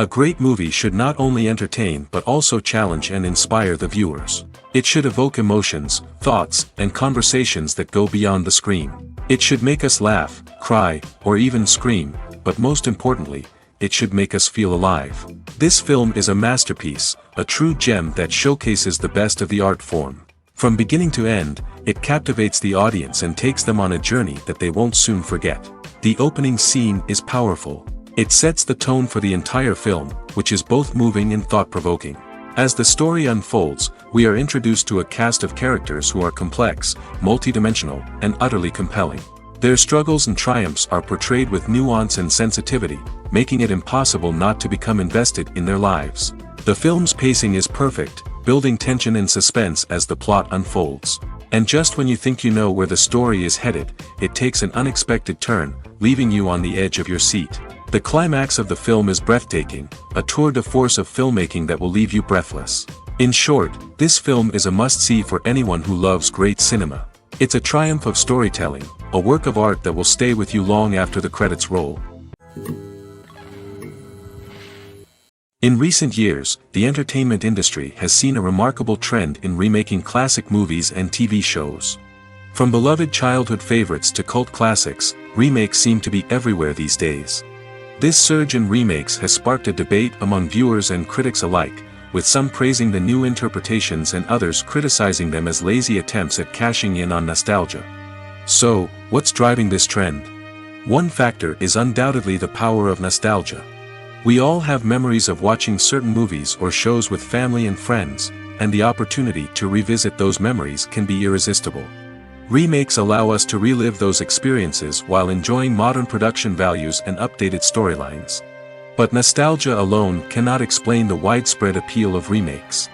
A great movie should not only entertain but also challenge and inspire the viewers. It should evoke emotions, thoughts, and conversations that go beyond the screen. It should make us laugh, cry, or even scream, but most importantly, it should make us feel alive. This film is a masterpiece, a true gem that showcases the best of the art form. From beginning to end, it captivates the audience and takes them on a journey that they won't soon forget. The opening scene is powerful. It sets the tone for the entire film, which is both moving and thought-provoking. As the story unfolds, we are introduced to a cast of characters who are complex, multidimensional, and utterly compelling. Their struggles and triumphs are portrayed with nuance and sensitivity, making it impossible not to become invested in their lives. The film's pacing is perfect, building tension and suspense as the plot unfolds. And just when you think you know where the story is headed, it takes an unexpected turn, leaving you on the edge of your seat. The climax of the film is breathtaking, a tour de force of filmmaking that will leave you breathless. In short, this film is a must-see for anyone who loves great cinema. It's a triumph of storytelling, a work of art that will stay with you long after the credits roll. In recent years, the entertainment industry has seen a remarkable trend in remaking classic movies and TV shows. From beloved childhood favorites to cult classics, remakes seem to be everywhere these days. This surge in remakes has sparked a debate among viewers and critics alike, with some praising the new interpretations and others criticizing them as lazy attempts at cashing in on nostalgia. So, what's driving this trend? One factor is undoubtedly the power of nostalgia. We all have memories of watching certain movies or shows with family and friends, and the opportunity to revisit those memories can be irresistible. Remakes allow us to relive those experiences while enjoying modern production values and updated storylines. But nostalgia alone cannot explain the widespread appeal of remakes.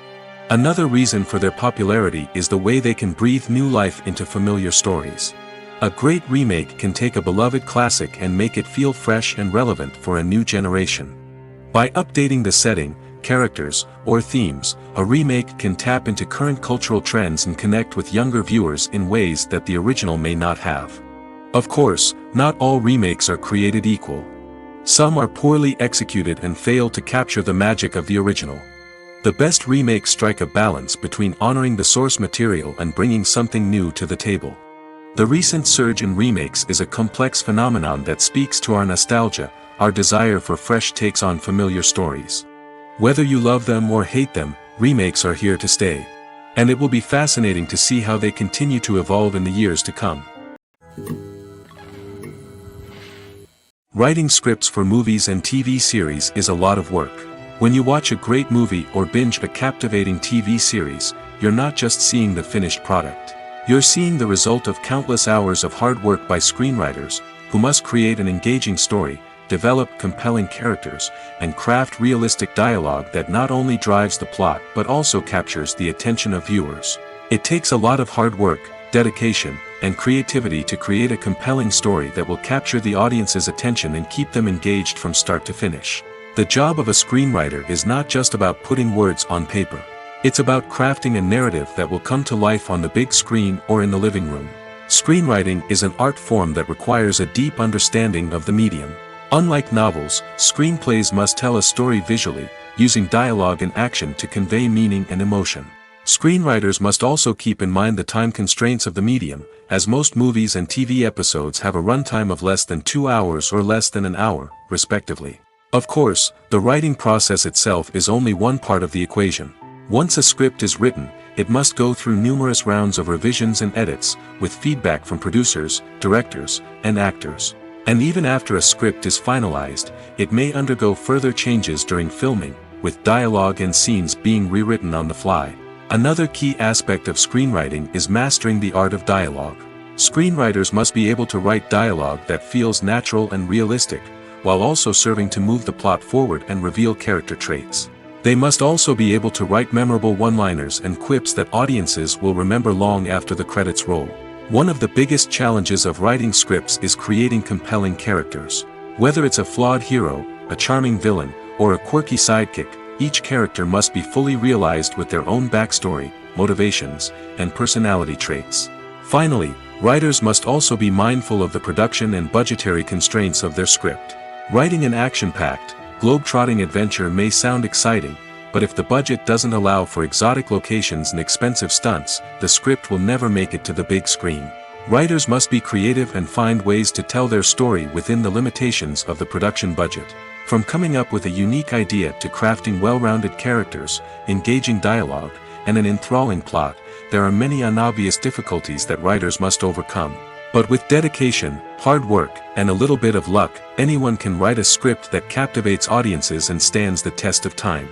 Another reason for their popularity is the way they can breathe new life into familiar stories. A great remake can take a beloved classic and make it feel fresh and relevant for a new generation. By updating the setting, characters, or themes, a remake can tap into current cultural trends and connect with younger viewers in ways that the original may not have. Of course, not all remakes are created equal. Some are poorly executed and fail to capture the magic of the original. The best remakes strike a balance between honoring the source material and bringing something new to the table. The recent surge in remakes is a complex phenomenon that speaks to our nostalgia, our desire for fresh takes on familiar stories. Whether you love them or hate them, remakes are here to stay. And it will be fascinating to see how they continue to evolve in the years to come. Writing scripts for movies and TV series is a lot of work. When you watch a great movie or binge a captivating TV series, you're not just seeing the finished product. You're seeing the result of countless hours of hard work by screenwriters, who must create an engaging story, develop compelling characters, and craft realistic dialogue that not only drives the plot but also captures the attention of viewers. It takes a lot of hard work, dedication, and creativity to create a compelling story that will capture the audience's attention and keep them engaged from start to finish. The job of a screenwriter is not just about putting words on paper. It's about crafting a narrative that will come to life on the big screen or in the living room. Screenwriting is an art form that requires a deep understanding of the medium. Unlike novels, screenplays must tell a story visually, using dialogue and action to convey meaning and emotion. Screenwriters must also keep in mind the time constraints of the medium, as most movies and TV episodes have a runtime of less than 2 hours or less than an hour, respectively. Of course, the writing process itself is only one part of the equation. Once a script is written, it must go through numerous rounds of revisions and edits, with feedback from producers, directors, and actors. And even after a script is finalized, it may undergo further changes during filming, with dialogue and scenes being rewritten on the fly. Another key aspect of screenwriting is mastering the art of dialogue. Screenwriters must be able to write dialogue that feels natural and realistic, while also serving to move the plot forward and reveal character traits. They must also be able to write memorable one-liners and quips that audiences will remember long after the credits roll. One of the biggest challenges of writing scripts is creating compelling characters. Whether it's a flawed hero, a charming villain, or a quirky sidekick, each character must be fully realized with their own backstory, motivations, and personality traits. Finally, writers must also be mindful of the production and budgetary constraints of their script. Writing an action-packed, globe-trotting adventure may sound exciting, but if the budget doesn't allow for exotic locations and expensive stunts, the script will never make it to the big screen. Writers must be creative and find ways to tell their story within the limitations of the production budget. From coming up with a unique idea to crafting well-rounded characters, engaging dialogue, and an enthralling plot, there are many unobvious difficulties that writers must overcome. But with dedication, hard work, and a little bit of luck, anyone can write a script that captivates audiences and stands the test of time.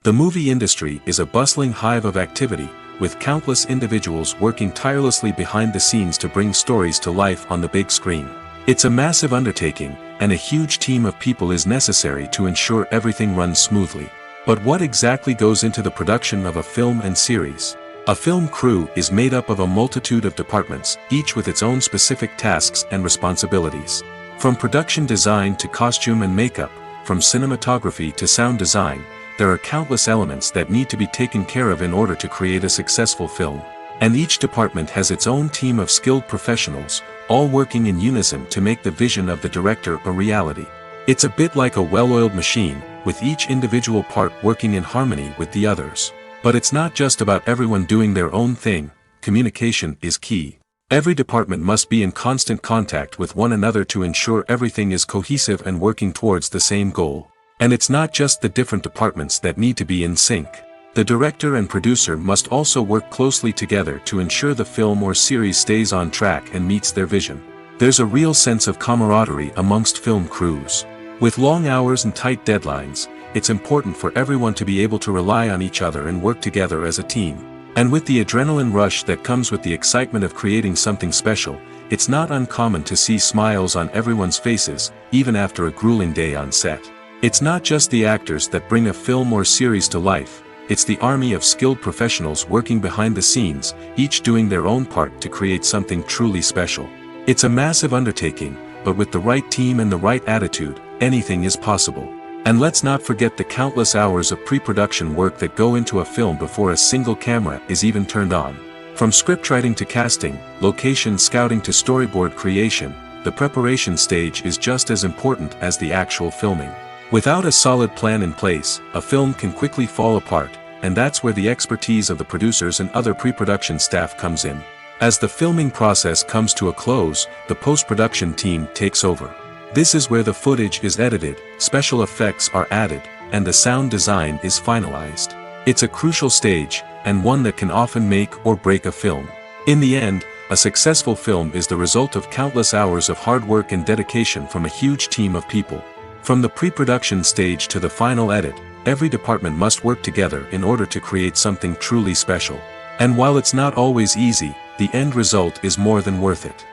The movie industry is a bustling hive of activity, with countless individuals working tirelessly behind the scenes to bring stories to life on the big screen. It's a massive undertaking, and a huge team of people is necessary to ensure everything runs smoothly. But what exactly goes into the production of a film and series? A film crew is made up of a multitude of departments, each with its own specific tasks and responsibilities. From production design to costume and makeup, from cinematography to sound design, there are countless elements that need to be taken care of in order to create a successful film. And each department has its own team of skilled professionals, all working in unison to make the vision of the director a reality. It's a bit like a well-oiled machine, with each individual part working in harmony with the others. But it's not just about everyone doing their own thing. Communication is key. Every department must be in constant contact with one another to ensure everything is cohesive and working towards the same goal. And it's not just the different departments that need to be in sync. The director and producer must also work closely together to ensure the film or series stays on track and meets their vision. There's a real sense of camaraderie amongst film crews. With long hours and tight deadlines, it's important for everyone to be able to rely on each other and work together as a team. And with the adrenaline rush that comes with the excitement of creating something special, it's not uncommon to see smiles on everyone's faces, even after a grueling day on set. It's not just the actors that bring a film or series to life, it's the army of skilled professionals working behind the scenes, each doing their own part to create something truly special. It's a massive undertaking, but with the right team and the right attitude, anything is possible. And let's not forget the countless hours of pre-production work that go into a film before a single camera is even turned on. From scriptwriting to casting, location scouting to storyboard creation, the preparation stage is just as important as the actual filming. Without a solid plan in place, a film can quickly fall apart, and that's where the expertise of the producers and other pre-production staff comes in. As the filming process comes to a close, the post-production team takes over. This is where the footage is edited, special effects are added, and the sound design is finalized. It's a crucial stage, and one that can often make or break a film. In the end, a successful film is the result of countless hours of hard work and dedication from a huge team of people. From the pre-production stage to the final edit, every department must work together in order to create something truly special. And while it's not always easy, the end result is more than worth it.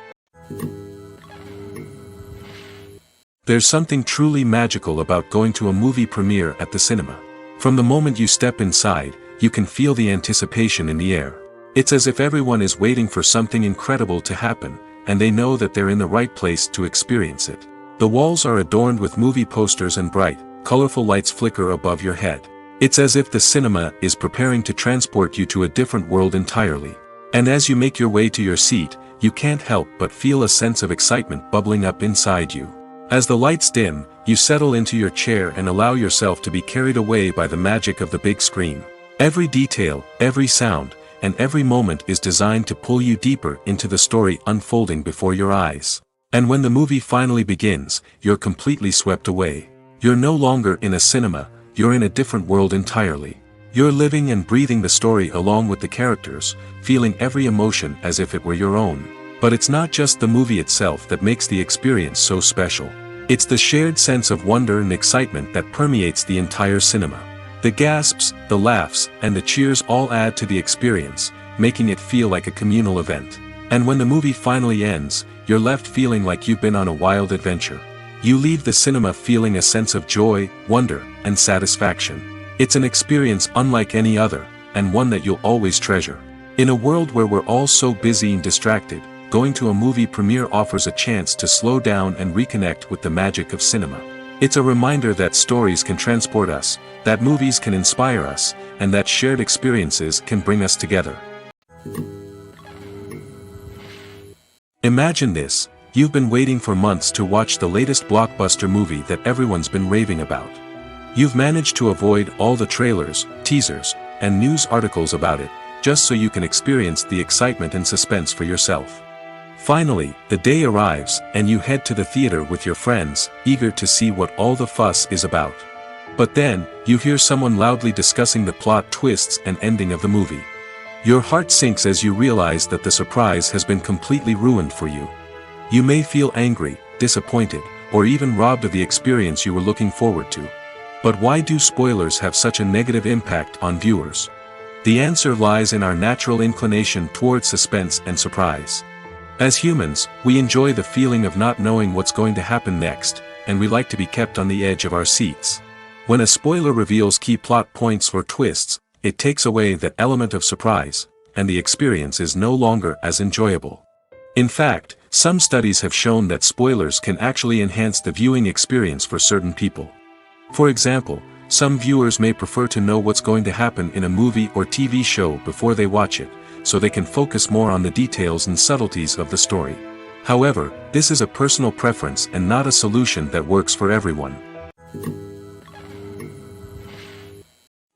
There's something truly magical about going to a movie premiere at the cinema. From the moment you step inside, you can feel the anticipation in the air. It's as if everyone is waiting for something incredible to happen, and they know that they're in the right place to experience it. The walls are adorned with movie posters and bright, colorful lights flicker above your head. It's as if the cinema is preparing to transport you to a different world entirely. And as you make your way to your seat, you can't help but feel a sense of excitement bubbling up inside you. As the lights dim, you settle into your chair and allow yourself to be carried away by the magic of the big screen. Every detail, every sound, and every moment is designed to pull you deeper into the story unfolding before your eyes. And when the movie finally begins, you're completely swept away. You're no longer in a cinema, you're in a different world entirely. You're living and breathing the story along with the characters, feeling every emotion as if it were your own. But it's not just the movie itself that makes the experience so special. It's the shared sense of wonder and excitement that permeates the entire cinema. The gasps, the laughs, and the cheers all add to the experience, making it feel like a communal event. And when the movie finally ends, you're left feeling like you've been on a wild adventure. You leave the cinema feeling a sense of joy, wonder, and satisfaction. It's an experience unlike any other, and one that you'll always treasure. In a world where we're all so busy and distracted, going to a movie premiere offers a chance to slow down and reconnect with the magic of cinema. It's a reminder that stories can transport us, that movies can inspire us, and that shared experiences can bring us together. Imagine this: You've been waiting for months to watch the latest blockbuster movie that everyone's been raving about. You've managed to avoid all the trailers, teasers, and news articles about it, just so you can experience the excitement and suspense for yourself. Finally, the day arrives, and you head to the theater with your friends, eager to see what all the fuss is about. But then, you hear someone loudly discussing the plot twists and ending of the movie. Your heart sinks as you realize that the surprise has been completely ruined for you. You may feel angry, disappointed, or even robbed of the experience you were looking forward to. But why do spoilers have such a negative impact on viewers? The answer lies in our natural inclination toward suspense and surprise. As humans, we enjoy the feeling of not knowing what's going to happen next, and we like to be kept on the edge of our seats. When a spoiler reveals key plot points or twists, it takes away that element of surprise, and the experience is no longer as enjoyable. In fact, some studies have shown that spoilers can actually enhance the viewing experience for certain people. For example, some viewers may prefer to know what's going to happen in a movie or TV show before they watch it, so they can focus more on the details and subtleties of the story. However, this is a personal preference and not a solution that works for everyone.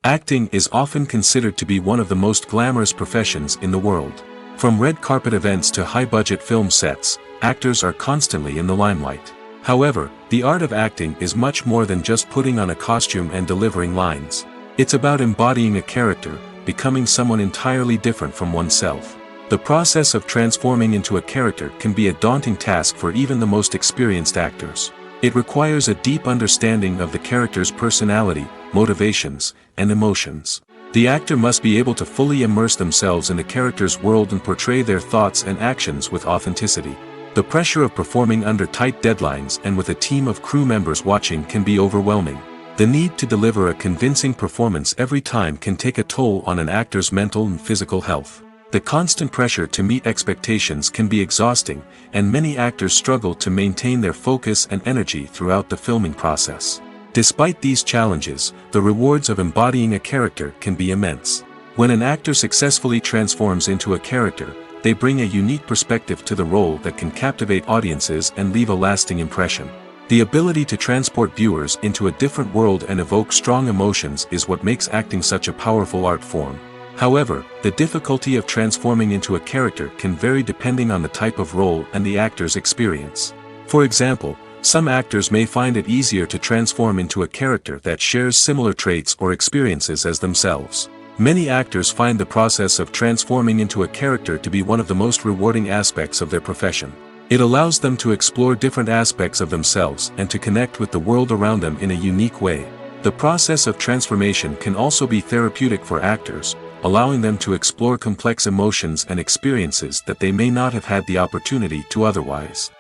Acting is often considered to be one of the most glamorous professions in the world. From red carpet events to high-budget film sets, actors are constantly in the limelight. However, the art of acting is much more than just putting on a costume and delivering lines. It's about embodying a character, becoming someone entirely different from oneself. The process of transforming into a character can be a daunting task for even the most experienced actors. It requires a deep understanding of the character's personality, motivations, and emotions. The actor must be able to fully immerse themselves in the character's world and portray their thoughts and actions with authenticity. The pressure of performing under tight deadlines and with a team of crew members watching can be overwhelming. The need to deliver a convincing performance every time can take a toll on an actor's mental and physical health. The constant pressure to meet expectations can be exhausting, and many actors struggle to maintain their focus and energy throughout the filming process. Despite these challenges, the rewards of embodying a character can be immense. When an actor successfully transforms into a character, they bring a unique perspective to the role that can captivate audiences and leave a lasting impression. The ability to transport viewers into a different world and evoke strong emotions is what makes acting such a powerful art form. However, the difficulty of transforming into a character can vary depending on the type of role and the actor's experience. For example, some actors may find it easier to transform into a character that shares similar traits or experiences as themselves. Many actors find the process of transforming into a character to be one of the most rewarding aspects of their profession. It allows them to explore different aspects of themselves and to connect with the world around them in a unique way. The process of transformation can also be therapeutic for actors, allowing them to explore complex emotions and experiences that they may not have had the opportunity to otherwise.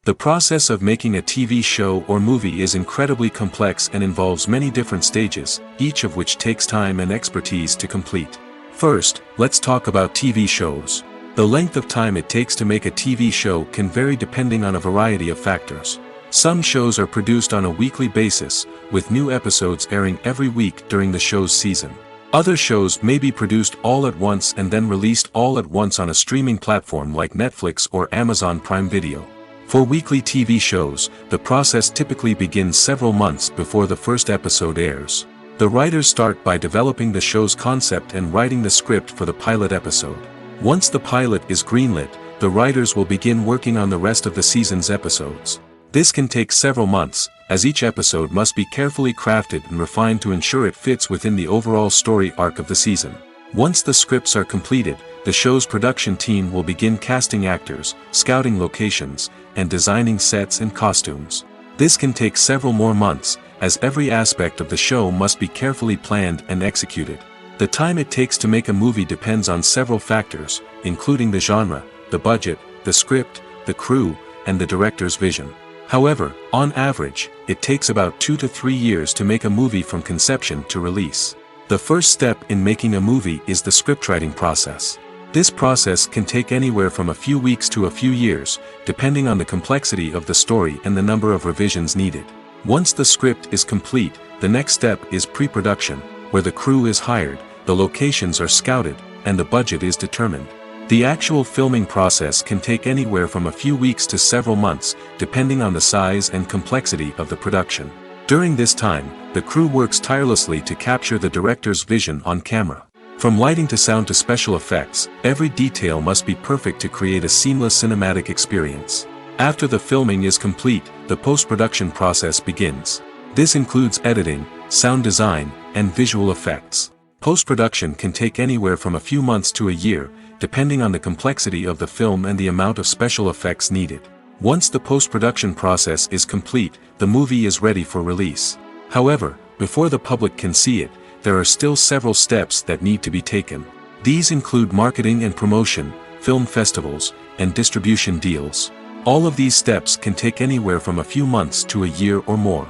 The process of making a TV show or movie is incredibly complex and involves many different stages, each of which takes time and expertise to complete. First, let's talk about TV shows. The length of time it takes to make a TV show can vary depending on a variety of factors. Some shows are produced on a weekly basis, with new episodes airing every week during the show's season. Other shows may be produced all at once and then released all at once on a streaming platform like Netflix or Amazon Prime Video. For weekly TV shows, the process typically begins several months before the first episode airs. The writers start by developing the show's concept and writing the script for the pilot episode. Once the pilot is greenlit, the writers will begin working on the rest of the season's episodes. This can take several months, as each episode must be carefully crafted and refined to ensure it fits within the overall story arc of the season. Once the scripts are completed, the show's production team will begin casting actors, scouting locations, and designing sets and costumes. This can take several more months, as every aspect of the show must be carefully planned and executed. The time it takes to make a movie depends on several factors, including the genre, the budget, the script, the crew, and the director's vision. However, on average, it takes about 2 to 3 years to make a movie from conception to release. The first step in making a movie is the scriptwriting process. This process can take anywhere from a few weeks to a few years, depending on the complexity of the story and the number of revisions needed. Once the script is complete, the next step is pre-production, where the crew is hired, the locations are scouted, and the budget is determined. The actual filming process can take anywhere from a few weeks to several months, depending on the size and complexity of the production. During this time, the crew works tirelessly to capture the director's vision on camera. From lighting to sound to special effects, every detail must be perfect to create a seamless cinematic experience. After the filming is complete, the post-production process begins. This includes editing, sound design, and visual effects. Post-production can take anywhere from a few months to a year, depending on the complexity of the film and the amount of special effects needed. Once the post-production process is complete, the movie is ready for release. However, before the public can see it, there are still several steps that need to be taken. These include marketing and promotion, film festivals, and distribution deals. All of these steps can take anywhere from a few months to a year or more.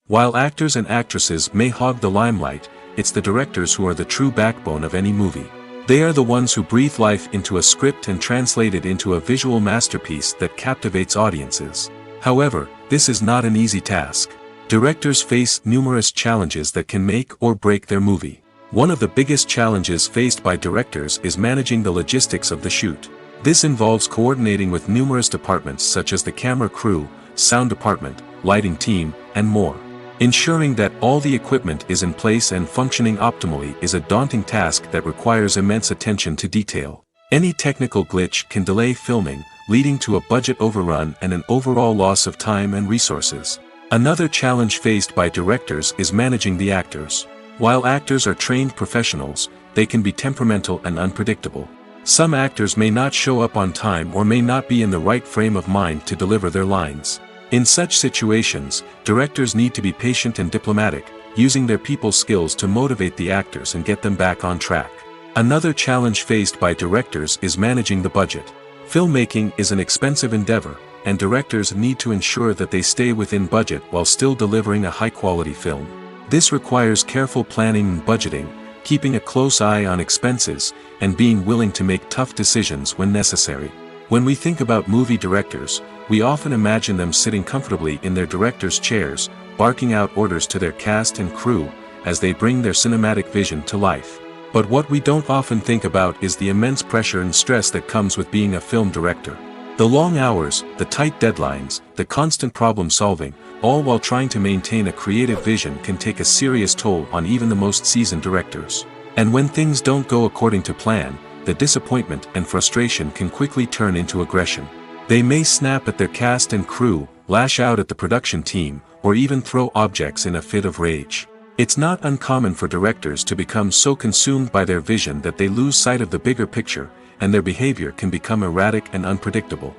While actors and actresses may hog the limelight, it's the directors who are the true backbone of any movie. They are the ones who breathe life into a script and translate it into a visual masterpiece that captivates audiences. However, this is not an easy task. Directors face numerous challenges that can make or break their movie. One of the biggest challenges faced by directors is managing the logistics of the shoot. This involves coordinating with numerous departments such as the camera crew, sound department, lighting team, and more. Ensuring that all the equipment is in place and functioning optimally is a daunting task that requires immense attention to detail. Any technical glitch can delay filming, leading to a budget overrun and an overall loss of time and resources. Another challenge faced by directors is managing the actors. While actors are trained professionals, they can be temperamental and unpredictable. Some actors may not show up on time or may not be in the right frame of mind to deliver their lines. In such situations, directors need to be patient and diplomatic, using their people skills to motivate the actors and get them back on track. Another challenge faced by directors is managing the budget. Filmmaking is an expensive endeavor, and directors need to ensure that they stay within budget while still delivering a high-quality film. This requires careful planning and budgeting, keeping a close eye on expenses, and being willing to make tough decisions when necessary. When we think about movie directors, we often imagine them sitting comfortably in their director's chairs, barking out orders to their cast and crew, as they bring their cinematic vision to life. But what we don't often think about is the immense pressure and stress that comes with being a film director. The long hours, the tight deadlines, the constant problem solving, all while trying to maintain a creative vision can take a serious toll on even the most seasoned directors. And when things don't go according to plan, the disappointment and frustration can quickly turn into aggression. They may snap at their cast and crew, lash out at the production team, or even throw objects in a fit of rage. It's not uncommon for directors to become so consumed by their vision that they lose sight of the bigger picture, and their behavior can become erratic and unpredictable.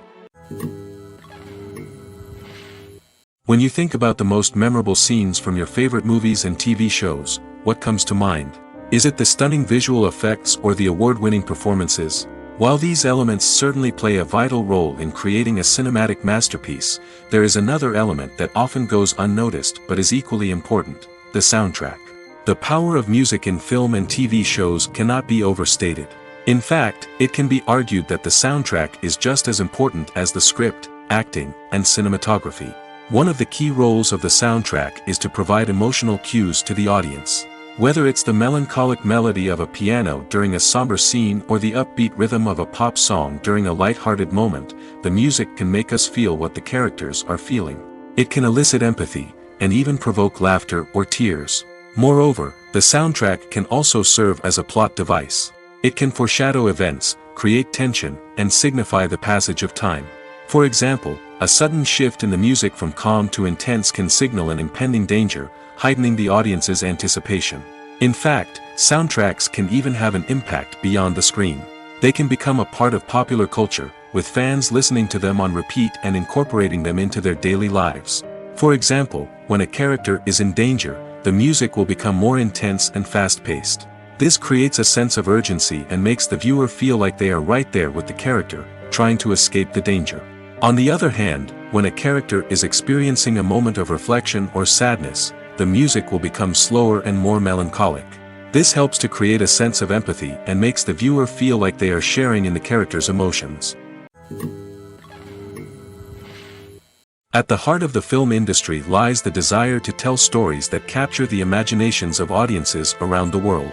When you think about the most memorable scenes from your favorite movies and TV shows, what comes to mind? Is it the stunning visual effects or the award-winning performances? While these elements certainly play a vital role in creating a cinematic masterpiece, there is another element that often goes unnoticed but is equally important: the soundtrack. The power of music in film and TV shows cannot be overstated. In fact, it can be argued that the soundtrack is just as important as the script, acting, and cinematography. One of the key roles of the soundtrack is to provide emotional cues to the audience. Whether it's the melancholic melody of a piano during a somber scene or the upbeat rhythm of a pop song during a light-hearted moment, the music can make us feel what the characters are feeling. It can elicit empathy, and even provoke laughter or tears. Moreover, the soundtrack can also serve as a plot device. It can foreshadow events, create tension, and signify the passage of time. For example, a sudden shift in the music from calm to intense can signal an impending danger, heightening the audience's anticipation. In fact, soundtracks can even have an impact beyond the screen. They can become a part of popular culture, with fans listening to them on repeat and incorporating them into their daily lives. For example, when a character is in danger, the music will become more intense and fast-paced. This creates a sense of urgency and makes the viewer feel like they are right there with the character, trying to escape the danger. On the other hand, when a character is experiencing a moment of reflection or sadness, the music will become slower and more melancholic. This helps to create a sense of empathy and makes the viewer feel like they are sharing in the character's emotions. At the heart of the film industry lies the desire to tell stories that capture the imaginations of audiences around the world.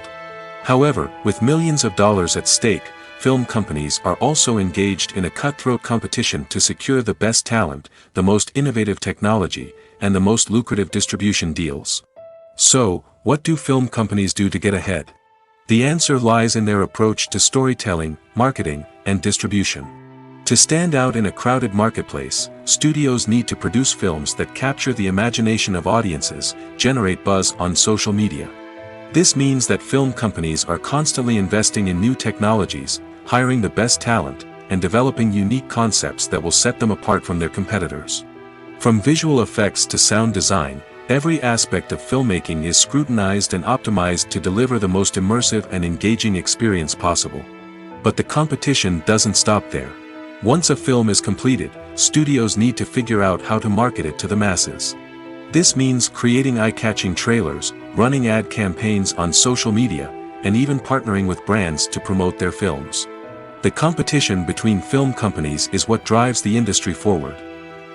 However, with millions of dollars at stake, film companies are also engaged in a cutthroat competition to secure the best talent, the most innovative technology, and the most lucrative distribution deals. So, what do film companies do to get ahead? The answer lies in their approach to storytelling, marketing, and distribution. To stand out in a crowded marketplace, studios need to produce films that capture the imagination of audiences, generate buzz on social media. This means that film companies are constantly investing in new technologies, hiring the best talent, and developing unique concepts that will set them apart from their competitors. From visual effects to sound design, every aspect of filmmaking is scrutinized and optimized to deliver the most immersive and engaging experience possible. But the competition doesn't stop there. Once a film is completed, studios need to figure out how to market it to the masses. This means creating eye-catching trailers, running ad campaigns on social media, and even partnering with brands to promote their films. The competition between film companies is what drives the industry forward.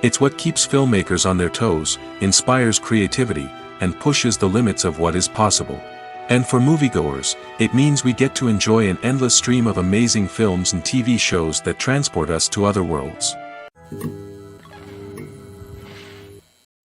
It's what keeps filmmakers on their toes, inspires creativity, and pushes the limits of what is possible. And for moviegoers, it means we get to enjoy an endless stream of amazing films and TV shows that transport us to other worlds.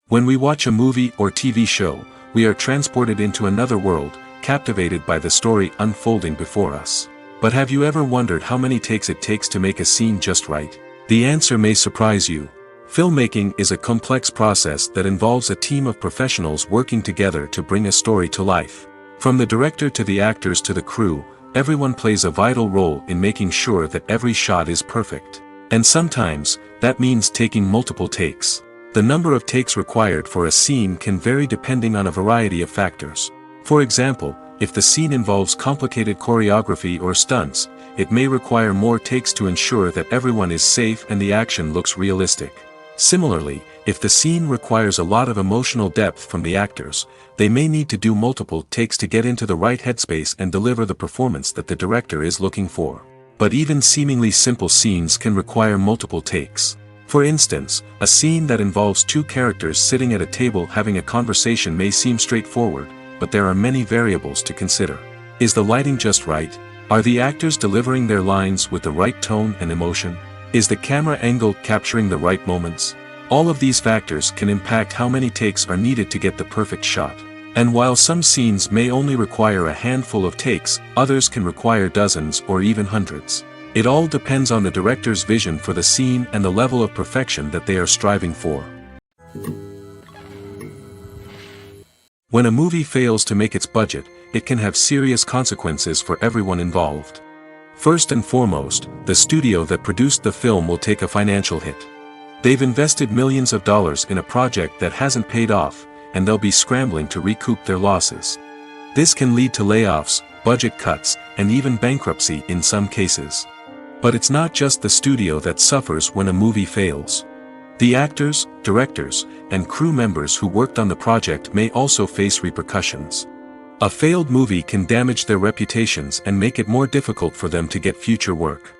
When we watch a movie or TV show, we are transported into another world, captivated by the story unfolding before us. But have you ever wondered how many takes it takes to make a scene just right? The answer may surprise you. Filmmaking is a complex process that involves a team of professionals working together to bring a story to life. From the director to the actors to the crew, everyone plays a vital role in making sure that every shot is perfect. And sometimes, that means taking multiple takes. The number of takes required for a scene can vary depending on a variety of factors. For example, if the scene involves complicated choreography or stunts, it may require more takes to ensure that everyone is safe and the action looks realistic. Similarly, if the scene requires a lot of emotional depth from the actors, they may need to do multiple takes to get into the right headspace and deliver the performance that the director is looking for. But even seemingly simple scenes can require multiple takes. For instance, a scene that involves two characters sitting at a table having a conversation may seem straightforward, but there are many variables to consider. Is the lighting just right? Are the actors delivering their lines with the right tone and emotion? Is the camera angle capturing the right moments? All of these factors can impact how many takes are needed to get the perfect shot. And while some scenes may only require a handful of takes, others can require dozens or even hundreds. It all depends on the director's vision for the scene and the level of perfection that they are striving for. When a movie fails to make its budget, it can have serious consequences for everyone involved. First and foremost, the studio that produced the film will take a financial hit. They've invested millions of dollars in a project that hasn't paid off, and they'll be scrambling to recoup their losses. This can lead to layoffs, budget cuts, and even bankruptcy in some cases. But it's not just the studio that suffers when a movie fails. The actors, directors, and crew members who worked on the project may also face repercussions. A failed movie can damage their reputations and make it more difficult for them to get future work.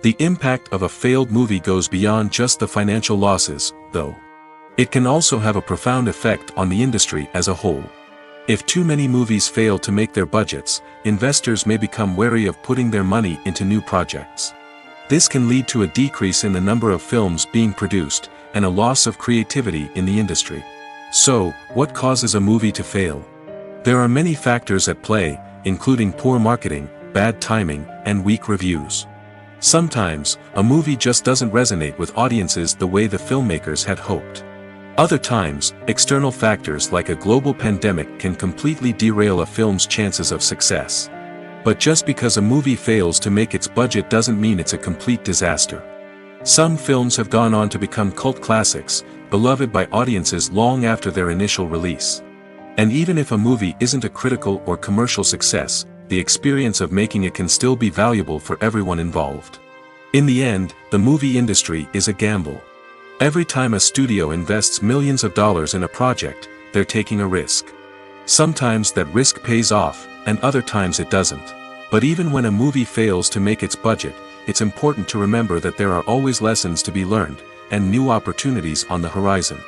The impact of a failed movie goes beyond just the financial losses, though. It can also have a profound effect on the industry as a whole. If too many movies fail to make their budgets, investors may become wary of putting their money into new projects. This can lead to a decrease in the number of films being produced, and a loss of creativity in the industry. So, what causes a movie to fail? There are many factors at play, including poor marketing, bad timing, and weak reviews. Sometimes, a movie just doesn't resonate with audiences the way the filmmakers had hoped. Other times, external factors like a global pandemic can completely derail a film's chances of success. But just because a movie fails to make its budget doesn't mean it's a complete disaster. Some films have gone on to become cult classics, beloved by audiences long after their initial release. And even if a movie isn't a critical or commercial success, the experience of making it can still be valuable for everyone involved. In the end, the movie industry is a gamble. Every time a studio invests millions of dollars in a project, they're taking a risk. Sometimes that risk pays off, and other times it doesn't. But even when a movie fails to make its budget, it's important to remember that there are always lessons to be learned, and new opportunities on the horizon.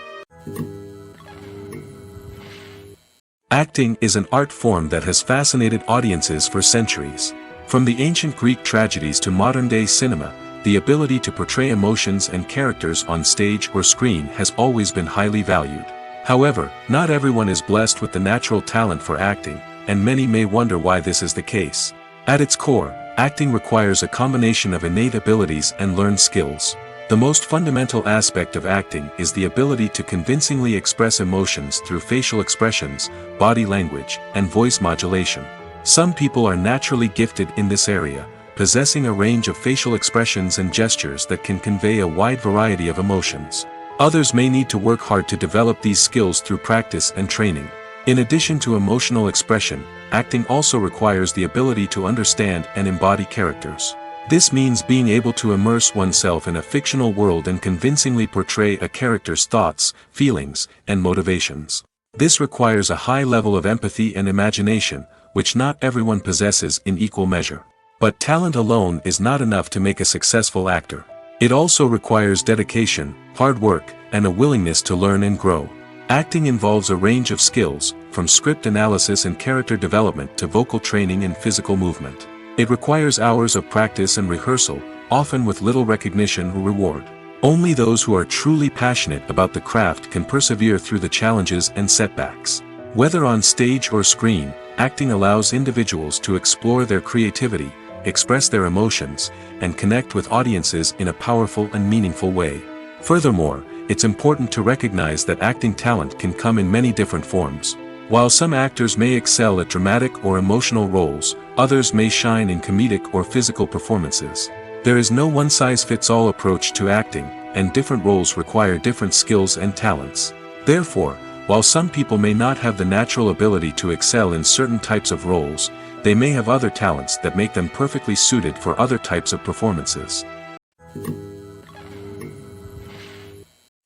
Acting is an art form that has fascinated audiences for centuries. From the ancient Greek tragedies to modern-day cinema, the ability to portray emotions and characters on stage or screen has always been highly valued. However, not everyone is blessed with the natural talent for acting, and many may wonder why this is the case. At its core, acting requires a combination of innate abilities and learned skills. The most fundamental aspect of acting is the ability to convincingly express emotions through facial expressions, body language, and voice modulation. Some people are naturally gifted in this area, possessing a range of facial expressions and gestures that can convey a wide variety of emotions. Others may need to work hard to develop these skills through practice and training. In addition to emotional expression, acting also requires the ability to understand and embody characters. This means being able to immerse oneself in a fictional world and convincingly portray a character's thoughts, feelings, and motivations. This requires a high level of empathy and imagination, which not everyone possesses in equal measure. But talent alone is not enough to make a successful actor. It also requires dedication, hard work, and a willingness to learn and grow. Acting involves a range of skills, from script analysis and character development to vocal training and physical movement. It requires hours of practice and rehearsal, often with little recognition or reward. Only those who are truly passionate about the craft can persevere through the challenges and setbacks. Whether on stage or screen, acting allows individuals to explore their creativity, express their emotions, and connect with audiences in a powerful and meaningful way. Furthermore, it's important to recognize that acting talent can come in many different forms. While some actors may excel at dramatic or emotional roles, others may shine in comedic or physical performances. There is no one-size-fits-all approach to acting, and different roles require different skills and talents. Therefore, while some people may not have the natural ability to excel in certain types of roles, they may have other talents that make them perfectly suited for other types of performances.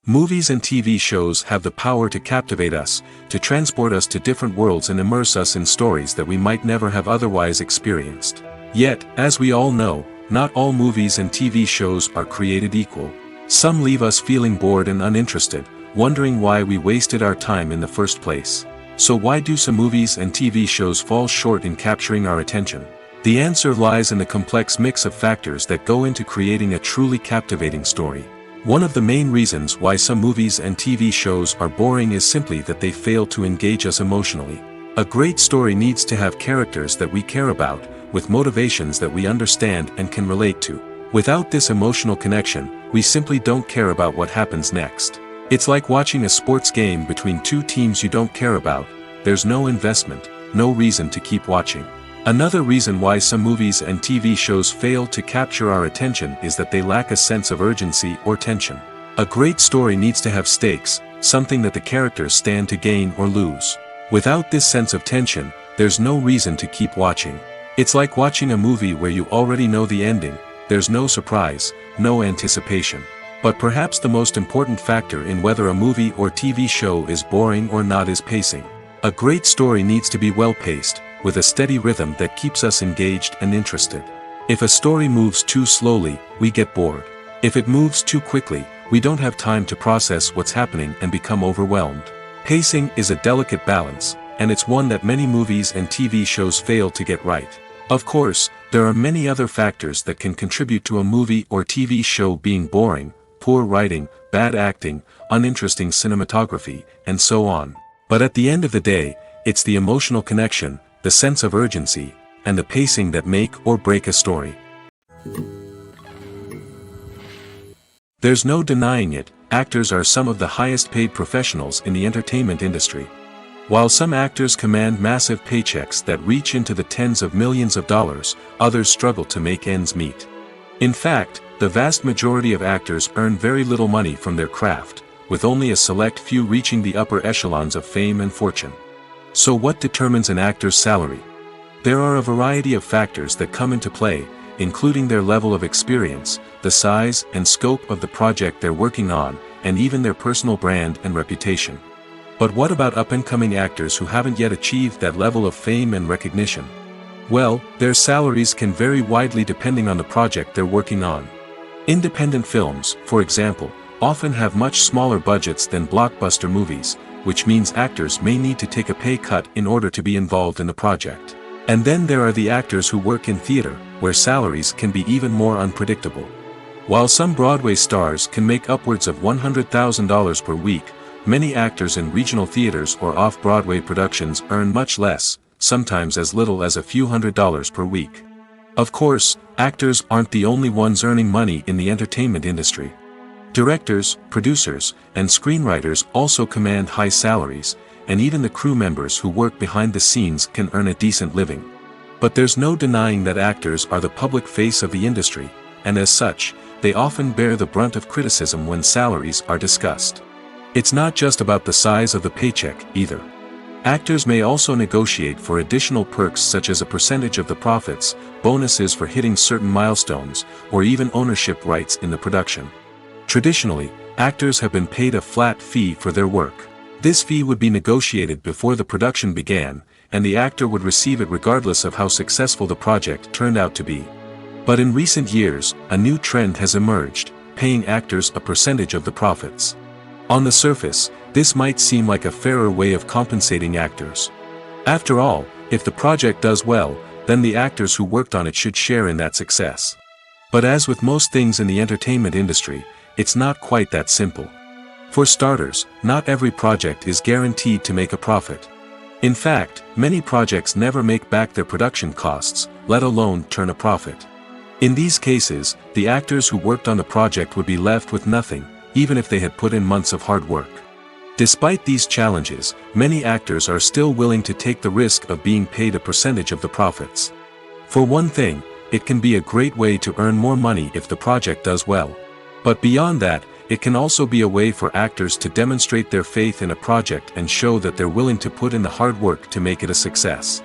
Movies and TV shows have the power to captivate us, to transport us to different worlds and immerse us in stories that we might never have otherwise experienced. Yet, as we all know, not all movies and TV shows are created equal. Some leave us feeling bored and uninterested, wondering why we wasted our time in the first place. So why do some movies and TV shows fall short in capturing our attention? The answer lies in the complex mix of factors that go into creating a truly captivating story. One of the main reasons why some movies and TV shows are boring is simply that they fail to engage us emotionally. A great story needs to have characters that we care about, with motivations that we understand and can relate to. Without this emotional connection, we simply don't care about what happens next. It's like watching a sports game between two teams you don't care about. There's no investment, no reason to keep watching. Another reason why some movies and TV shows fail to capture our attention is that they lack a sense of urgency or tension. A great story needs to have stakes, something that the characters stand to gain or lose. Without this sense of tension, there's no reason to keep watching. It's like watching a movie where you already know the ending. There's no surprise, no anticipation. But perhaps the most important factor in whether a movie or TV show is boring or not is pacing. A great story needs to be well-paced, with a steady rhythm that keeps us engaged and interested. If a story moves too slowly, we get bored. If it moves too quickly, we don't have time to process what's happening and become overwhelmed. Pacing is a delicate balance, and it's one that many movies and TV shows fail to get right. Of course, there are many other factors that can contribute to a movie or TV show being boring: poor writing, bad acting, uninteresting cinematography, and so on. But at the end of the day, it's the emotional connection, the sense of urgency, and the pacing that make or break a story. There's no denying it, actors are some of the highest paid professionals in the entertainment industry. While some actors command massive paychecks that reach into the tens of millions of dollars, others struggle to make ends meet. In fact, the vast majority of actors earn very little money from their craft, with only a select few reaching the upper echelons of fame and fortune. So what determines an actor's salary? There are a variety of factors that come into play, including their level of experience, the size and scope of the project they're working on, and even their personal brand and reputation. But what about up-and-coming actors who haven't yet achieved that level of fame and recognition? Well, their salaries can vary widely depending on the project they're working on. Independent films, for example, often have much smaller budgets than blockbuster movies, which means actors may need to take a pay cut in order to be involved in the project. And then there are the actors who work in theater, where salaries can be even more unpredictable. While some Broadway stars can make upwards of $100,000 per week, many actors in regional theaters or off-Broadway productions earn much less, sometimes as little as a few $100s per week. Of course, actors aren't the only ones earning money in the entertainment industry. Directors, producers, and screenwriters also command high salaries, and even the crew members who work behind the scenes can earn a decent living. But there's no denying that actors are the public face of the industry, and as such, they often bear the brunt of criticism when salaries are discussed. It's not just about the size of the paycheck, either. Actors may also negotiate for additional perks such as a percentage of the profits, bonuses for hitting certain milestones, or even ownership rights in the production. Traditionally, actors have been paid a flat fee for their work. This fee would be negotiated before the production began, and the actor would receive it regardless of how successful the project turned out to be. But in recent years, a new trend has emerged, paying actors a percentage of the profits. On the surface, this might seem like a fairer way of compensating actors. After all, if the project does well, then the actors who worked on it should share in that success. But as with most things in the entertainment industry, it's not quite that simple. For starters, not every project is guaranteed to make a profit. In fact, many projects never make back their production costs, let alone turn a profit. In these cases, the actors who worked on the project would be left with nothing, even if they had put in months of hard work. Despite these challenges, many actors are still willing to take the risk of being paid a percentage of the profits. For one thing, it can be a great way to earn more money if the project does well. But beyond that, it can also be a way for actors to demonstrate their faith in a project and show that they're willing to put in the hard work to make it a success.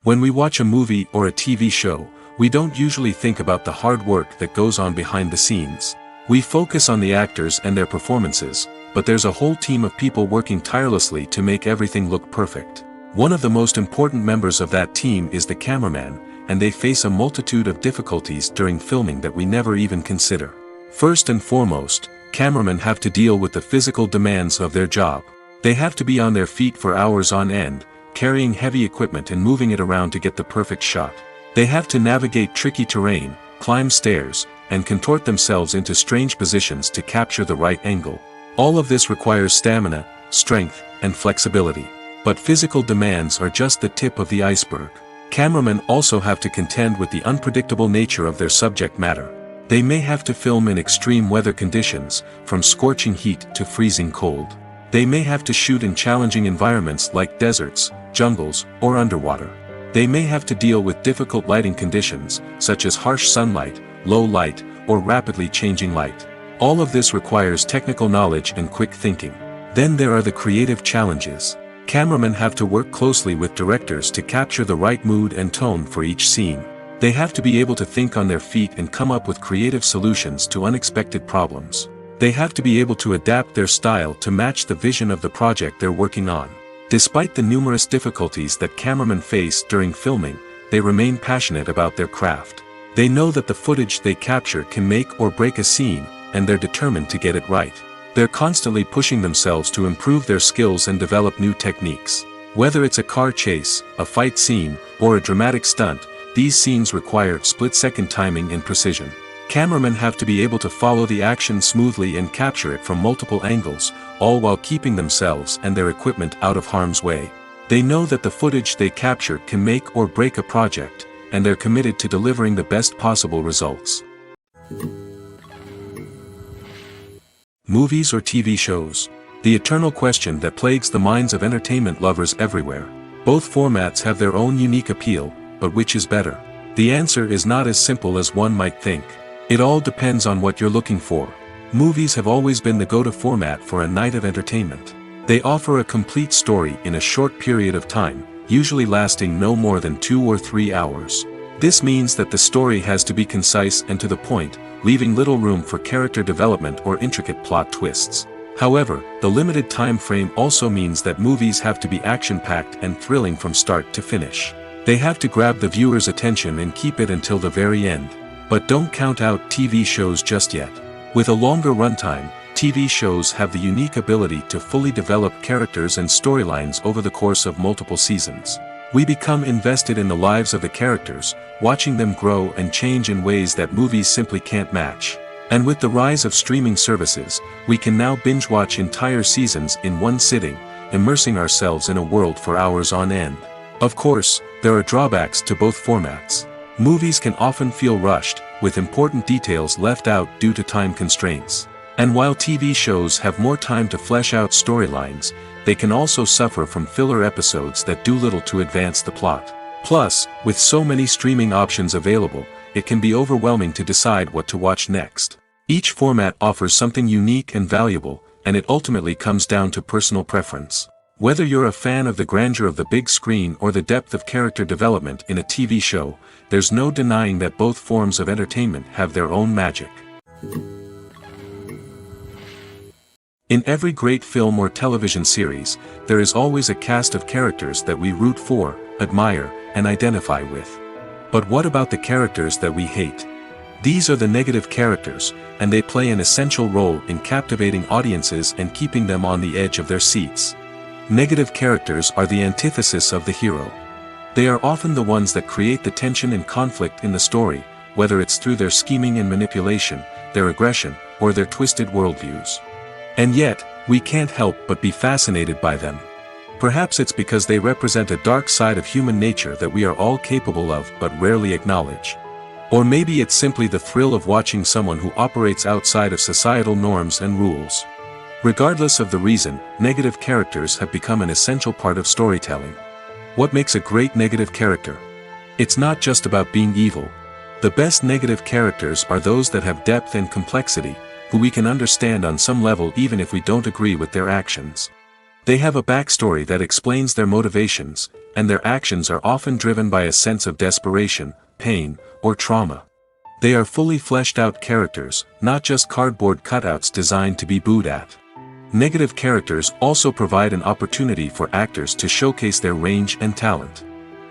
When we watch a movie or a TV show, we don't usually think about the hard work that goes on behind the scenes. We focus on the actors and their performances, but there's a whole team of people working tirelessly to make everything look perfect. One of the most important members of that team is the cameraman, and they face a multitude of difficulties during filming that we never even consider. First and foremost, cameramen have to deal with the physical demands of their job. They have to be on their feet for hours on end, carrying heavy equipment and moving it around to get the perfect shot. They have to navigate tricky terrain, climb stairs, and contort themselves into strange positions to capture the right angle. All of this requires stamina, strength, and flexibility. But physical demands are just the tip of the iceberg. Cameramen also have to contend with the unpredictable nature of their subject matter. They may have to film in extreme weather conditions, from scorching heat to freezing cold. They may have to shoot in challenging environments like deserts, jungles, or underwater. They may have to deal with difficult lighting conditions, such as harsh sunlight, low light, or rapidly changing light. All of this requires technical knowledge and quick thinking. Then there are the creative challenges. Cameramen have to work closely with directors to capture the right mood and tone for each scene. They have to be able to think on their feet and come up with creative solutions to unexpected problems. They have to be able to adapt their style to match the vision of the project they're working on. Despite the numerous difficulties that cameramen face during filming, they remain passionate about their craft. They know that the footage they capture can make or break a scene, and they're determined to get it right. They're constantly pushing themselves to improve their skills and develop new techniques. Whether it's a car chase, a fight scene, or a dramatic stunt, these scenes require split-second timing and precision. Cameramen have to be able to follow the action smoothly and capture it from multiple angles, all while keeping themselves and their equipment out of harm's way. They know that the footage they capture can make or break a project, and they're committed to delivering the best possible results. Movies or TV shows? The eternal question that plagues the minds of entertainment lovers everywhere. Both formats have their own unique appeal, but which is better? The answer is not as simple as one might think. It all depends on what you're looking for. Movies have always been the go-to format for a night of entertainment. They offer a complete story in a short period of time, usually lasting no more than 2 or 3 hours. This means that the story has to be concise and to the point, leaving little room for character development or intricate plot twists. However, the limited time frame also means that movies have to be action-packed and thrilling from start to finish. They have to grab the viewer's attention and keep it until the very end. But don't count out TV shows just yet. With a longer runtime, TV shows have the unique ability to fully develop characters and storylines over the course of multiple seasons. We become invested in the lives of the characters, watching them grow and change in ways that movies simply can't match. And with the rise of streaming services, we can now binge-watch entire seasons in one sitting, immersing ourselves in a world for hours on end. Of course, there are drawbacks to both formats. Movies can often feel rushed, with important details left out due to time constraints. And while TV shows have more time to flesh out storylines, they can also suffer from filler episodes that do little to advance the plot. Plus, with so many streaming options available, it can be overwhelming to decide what to watch next. Each format offers something unique and valuable, and it ultimately comes down to personal preference. Whether you're a fan of the grandeur of the big screen or the depth of character development in a TV show, there's no denying that both forms of entertainment have their own magic. In every great film or television series, there is always a cast of characters that we root for, admire, and identify with. But what about the characters that we hate? These are the negative characters, and they play an essential role in captivating audiences and keeping them on the edge of their seats. Negative characters are the antithesis of the hero. They are often the ones that create the tension and conflict in the story, whether it's through their scheming and manipulation, their aggression, or their twisted worldviews. And yet, we can't help but be fascinated by them. Perhaps it's because they represent a dark side of human nature that we are all capable of but rarely acknowledge. Or maybe it's simply the thrill of watching someone who operates outside of societal norms and rules. Regardless of the reason, negative characters have become an essential part of storytelling. What makes a great negative character? It's not just about being evil. The best negative characters are those that have depth and complexity, who we can understand on some level even if we don't agree with their actions. They have a backstory that explains their motivations, and their actions are often driven by a sense of desperation, pain, or trauma. They are fully fleshed out characters, not just cardboard cutouts designed to be booed at. Negative characters also provide an opportunity for actors to showcase their range and talent.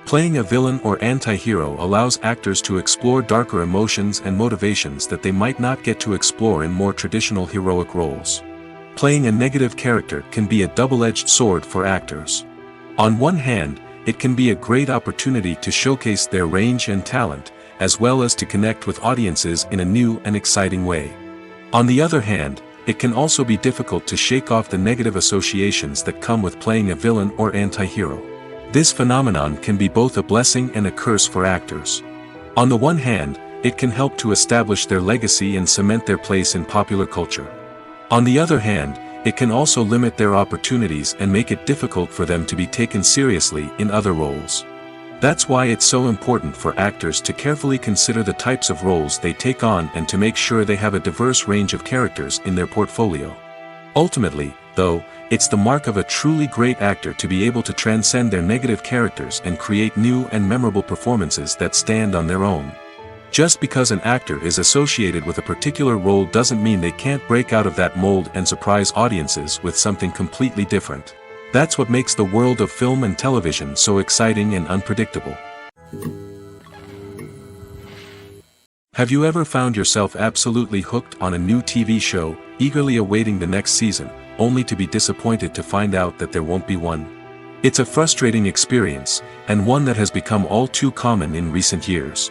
Playing a villain or anti-hero allows actors to explore darker emotions and motivations that they might not get to explore in more traditional heroic roles. Playing a negative character can be a double-edged sword for actors. On one hand, it can be a great opportunity to showcase their range and talent, as well as to connect with audiences in a new and exciting way. On the other hand, it can also be difficult to shake off the negative associations that come with playing a villain or anti-hero. This phenomenon can be both a blessing and a curse for actors. On the one hand, it can help to establish their legacy and cement their place in popular culture. On the other hand, it can also limit their opportunities and make it difficult for them to be taken seriously in other roles. That's why it's so important for actors to carefully consider the types of roles they take on and to make sure they have a diverse range of characters in their portfolio. Ultimately, though, it's the mark of a truly great actor to be able to transcend their negative characters and create new and memorable performances that stand on their own. Just because an actor is associated with a particular role doesn't mean they can't break out of that mold and surprise audiences with something completely different. That's what makes the world of film and television so exciting and unpredictable. Have you ever found yourself absolutely hooked on a new TV show, eagerly awaiting the next season, only to be disappointed to find out that there won't be one? It's a frustrating experience, and one that has become all too common in recent years.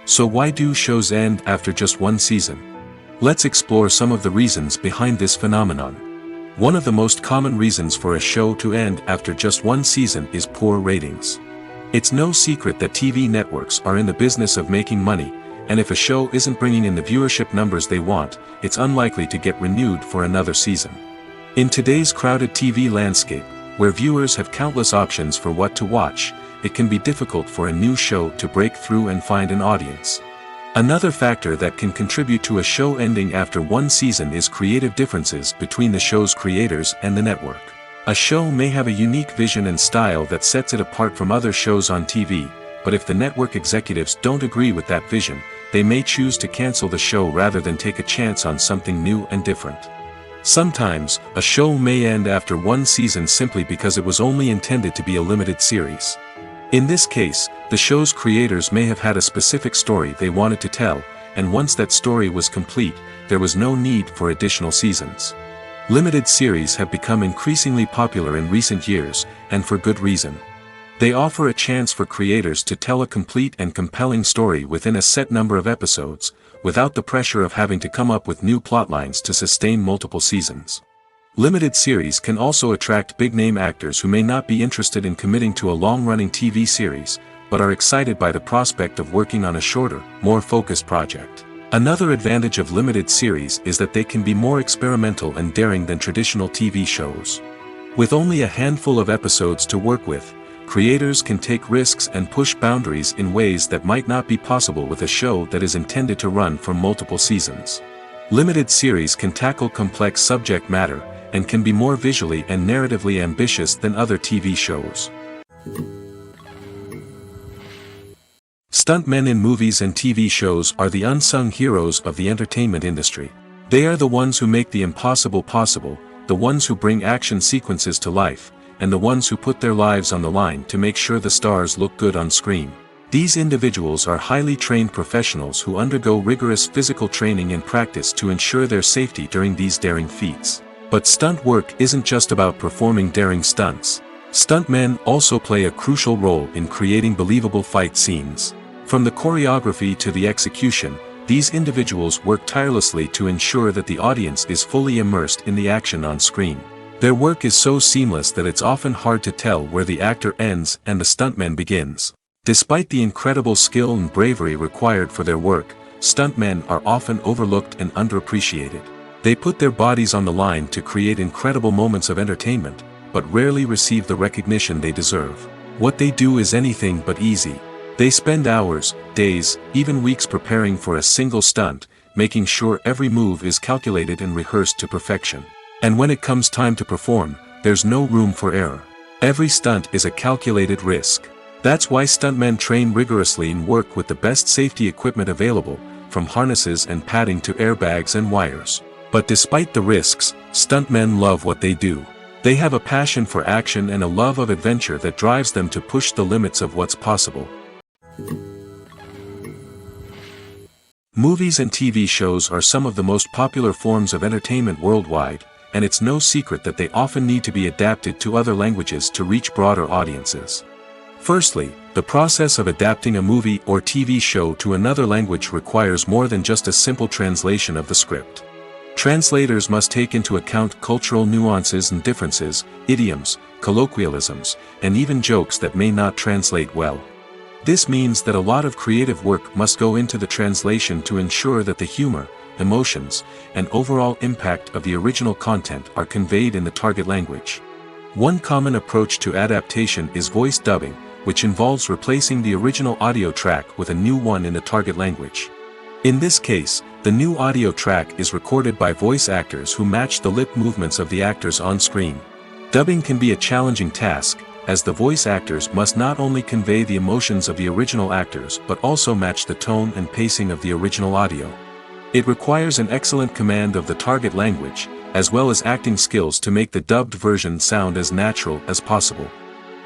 So why do shows end after just one season? Let's explore some of the reasons behind this phenomenon. One of the most common reasons for a show to end after just one season is poor ratings. It's no secret that TV networks are in the business of making money, and if a show isn't bringing in the viewership numbers they want, it's unlikely to get renewed for another season. In today's crowded TV landscape, where viewers have countless options for what to watch, it can be difficult for a new show to break through and find an audience. Another factor that can contribute to a show ending after one season is creative differences between the show's creators and the network. A show may have a unique vision and style that sets it apart from other shows on TV, but if the network executives don't agree with that vision, they may choose to cancel the show rather than take a chance on something new and different. Sometimes, a show may end after one season simply because it was only intended to be a limited series. In this case, the show's creators may have had a specific story they wanted to tell, and once that story was complete, there was no need for additional seasons. Limited series have become increasingly popular in recent years, and for good reason. They offer a chance for creators to tell a complete and compelling story within a set number of episodes, without the pressure of having to come up with new plotlines to sustain multiple seasons. Limited series can also attract big-name actors who may not be interested in committing to a long-running TV series, but are excited by the prospect of working on a shorter, more focused project. Another advantage of limited series is that they can be more experimental and daring than traditional TV shows. With only a handful of episodes to work with, creators can take risks and push boundaries in ways that might not be possible with a show that is intended to run for multiple seasons. Limited series can tackle complex subject matter, and can be more visually and narratively ambitious than other TV shows. Stuntmen in movies and TV shows are the unsung heroes of the entertainment industry. They are the ones who make the impossible possible, the ones who bring action sequences to life, and the ones who put their lives on the line to make sure the stars look good on screen. These individuals are highly trained professionals who undergo rigorous physical training and practice to ensure their safety during these daring feats. But stunt work isn't just about performing daring stunts. Stuntmen also play a crucial role in creating believable fight scenes. From the choreography to the execution, these individuals work tirelessly to ensure that the audience is fully immersed in the action on screen. Their work is so seamless that it's often hard to tell where the actor ends and the stuntman begins. Despite the incredible skill and bravery required for their work, stuntmen are often overlooked and underappreciated. They put their bodies on the line to create incredible moments of entertainment, but rarely receive the recognition they deserve. What they do is anything but easy. They spend hours, days, even weeks preparing for a single stunt, making sure every move is calculated and rehearsed to perfection. And when it comes time to perform, there's no room for error. Every stunt is a calculated risk. That's why stuntmen train rigorously and work with the best safety equipment available, from harnesses and padding to airbags and wires. But despite the risks, stuntmen love what they do. They have a passion for action and a love of adventure that drives them to push the limits of what's possible. Movies and TV shows are some of the most popular forms of entertainment worldwide, and it's no secret that they often need to be adapted to other languages to reach broader audiences. Firstly, the process of adapting a movie or TV show to another language requires more than just a simple translation of the script. Translators must take into account cultural nuances and differences, idioms, colloquialisms, and even jokes that may not translate well. This means that a lot of creative work must go into the translation to ensure that the humor, emotions, and overall impact of the original content are conveyed in the target language. One common approach to adaptation is voice dubbing, which involves replacing the original audio track with a new one in the target language. In this case, the new audio track is recorded by voice actors who match the lip movements of the actors on screen. Dubbing can be a challenging task, as the voice actors must not only convey the emotions of the original actors but also match the tone and pacing of the original audio. It requires an excellent command of the target language, as well as acting skills to make the dubbed version sound as natural as possible.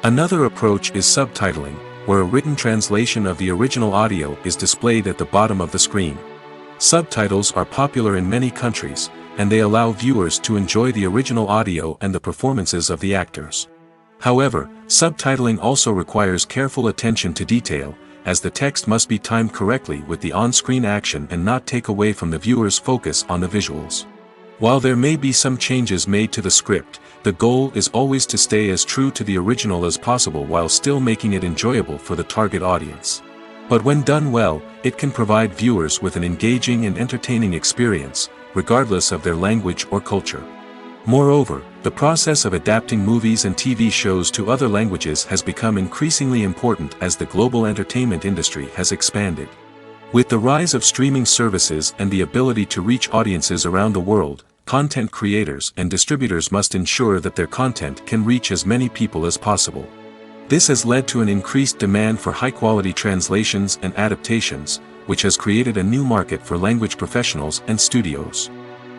Another approach is subtitling, where a written translation of the original audio is displayed at the bottom of the screen. Subtitles are popular in many countries, and they allow viewers to enjoy the original audio and the performances of the actors. However, subtitling also requires careful attention to detail, as the text must be timed correctly with the on-screen action and not take away from the viewer's focus on the visuals. While there may be some changes made to the script, the goal is always to stay as true to the original as possible while still making it enjoyable for the target audience. But when done well, it can provide viewers with an engaging and entertaining experience, regardless of their language or culture. Moreover, the process of adapting movies and TV shows to other languages has become increasingly important as the global entertainment industry has expanded. With the rise of streaming services and the ability to reach audiences around the world, content creators and distributors must ensure that their content can reach as many people as possible. This has led to an increased demand for high-quality translations and adaptations, which has created a new market for language professionals and studios.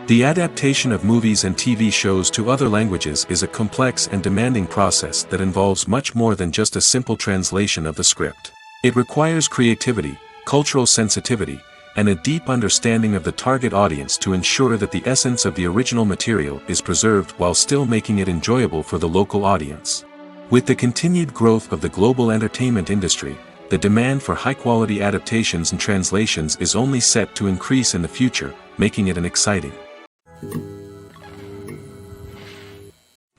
The adaptation of movies and TV shows to other languages is a complex and demanding process that involves much more than just a simple translation of the script. It requires creativity, cultural sensitivity, and a deep understanding of the target audience to ensure that the essence of the original material is preserved while still making it enjoyable for the local audience. With the continued growth of the global entertainment industry, the demand for high-quality adaptations and translations is only set to increase in the future, making it an exciting.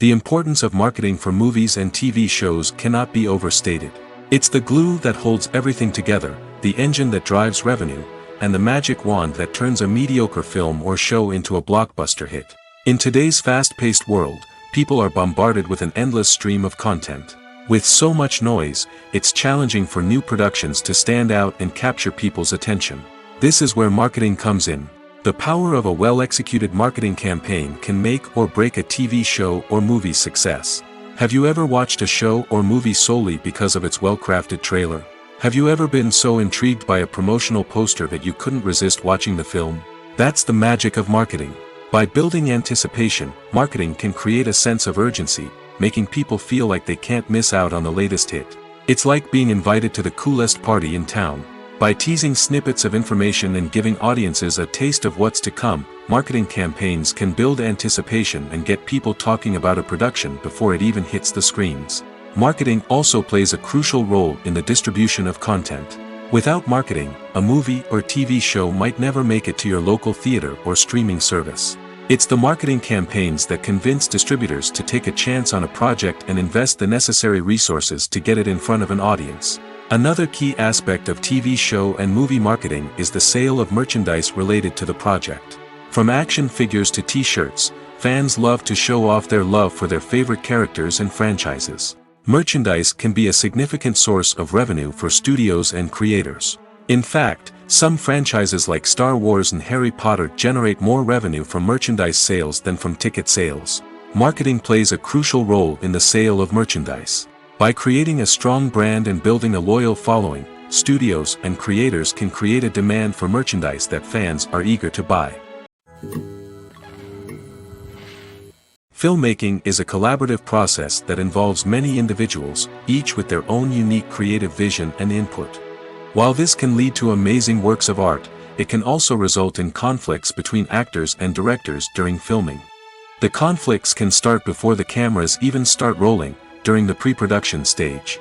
The importance of marketing for movies and TV shows cannot be overstated. It's the glue that holds everything together, the engine that drives revenue, and the magic wand that turns a mediocre film or show into a blockbuster hit. In today's fast-paced world, people are bombarded with an endless stream of content. With so much noise, it's challenging for new productions to stand out and capture people's attention. This is where marketing comes in. The power of a well-executed marketing campaign can make or break a TV show or movie's success. Have you ever watched a show or movie solely because of its well-crafted trailer? Have you ever been so intrigued by a promotional poster that you couldn't resist watching the film? That's the magic of marketing. By building anticipation, marketing can create a sense of urgency, making people feel like they can't miss out on the latest hit. It's like being invited to the coolest party in town. By teasing snippets of information and giving audiences a taste of what's to come, marketing campaigns can build anticipation and get people talking about a production before it even hits the screens. Marketing also plays a crucial role in the distribution of content. Without marketing, a movie or TV show might never make it to your local theater or streaming service. It's the marketing campaigns that convince distributors to take a chance on a project and invest the necessary resources to get it in front of an audience. Another key aspect of TV show and movie marketing is the sale of merchandise related to the project. From action figures to t-shirts, fans love to show off their love for their favorite characters and franchises. Merchandise can be a significant source of revenue for studios and creators. In fact, some franchises like Star Wars and Harry Potter generate more revenue from merchandise sales than from ticket sales. Marketing plays a crucial role in the sale of merchandise. By creating a strong brand and building a loyal following, studios and creators can create a demand for merchandise that fans are eager to buy. Filmmaking is a collaborative process that involves many individuals, each with their own unique creative vision and input. While this can lead to amazing works of art, it can also result in conflicts between actors and directors during filming. The conflicts can start before the cameras even start rolling, during the pre-production stage.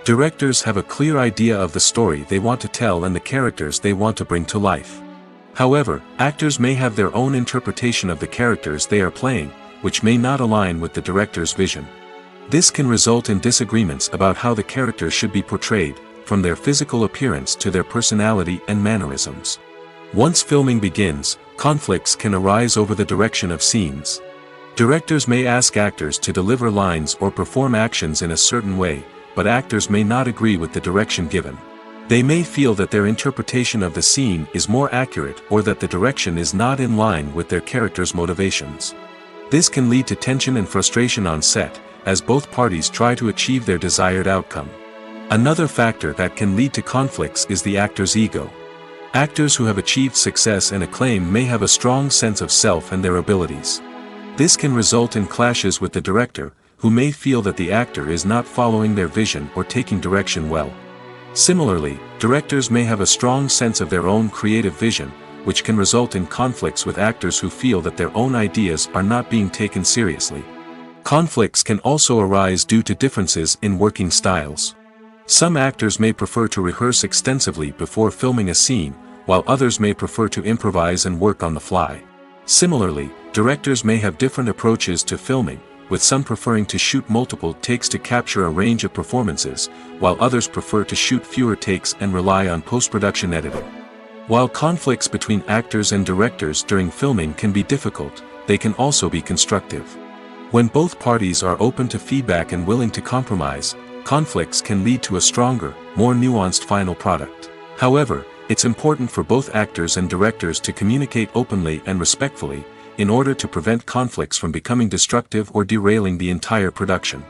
Directors have a clear idea of the story they want to tell and the characters they want to bring to life. However, actors may have their own interpretation of the characters they are playing, which may not align with the director's vision. This can result in disagreements about how the characters should be portrayed, from their physical appearance to their personality and mannerisms. Once filming begins, conflicts can arise over the direction of scenes. Directors may ask actors to deliver lines or perform actions in a certain way, but actors may not agree with the direction given. They may feel that their interpretation of the scene is more accurate or that the direction is not in line with their character's motivations. This can lead to tension and frustration on set, as both parties try to achieve their desired outcome. Another factor that can lead to conflicts is the actor's ego. Actors who have achieved success and acclaim may have a strong sense of self and their abilities. This can result in clashes with the director, who may feel that the actor is not following their vision or taking direction well. Similarly, directors may have a strong sense of their own creative vision, which can result in conflicts with actors who feel that their own ideas are not being taken seriously. Conflicts can also arise due to differences in working styles. Some actors may prefer to rehearse extensively before filming a scene, while others may prefer to improvise and work on the fly. Similarly, directors may have different approaches to filming, with some preferring to shoot multiple takes to capture a range of performances, while others prefer to shoot fewer takes and rely on post-production editing. While conflicts between actors and directors during filming can be difficult, they can also be constructive. When both parties are open to feedback and willing to compromise, conflicts can lead to a stronger, more nuanced final product. However, it's important for both actors and directors to communicate openly and respectfully, in order to prevent conflicts from becoming destructive or derailing the entire production.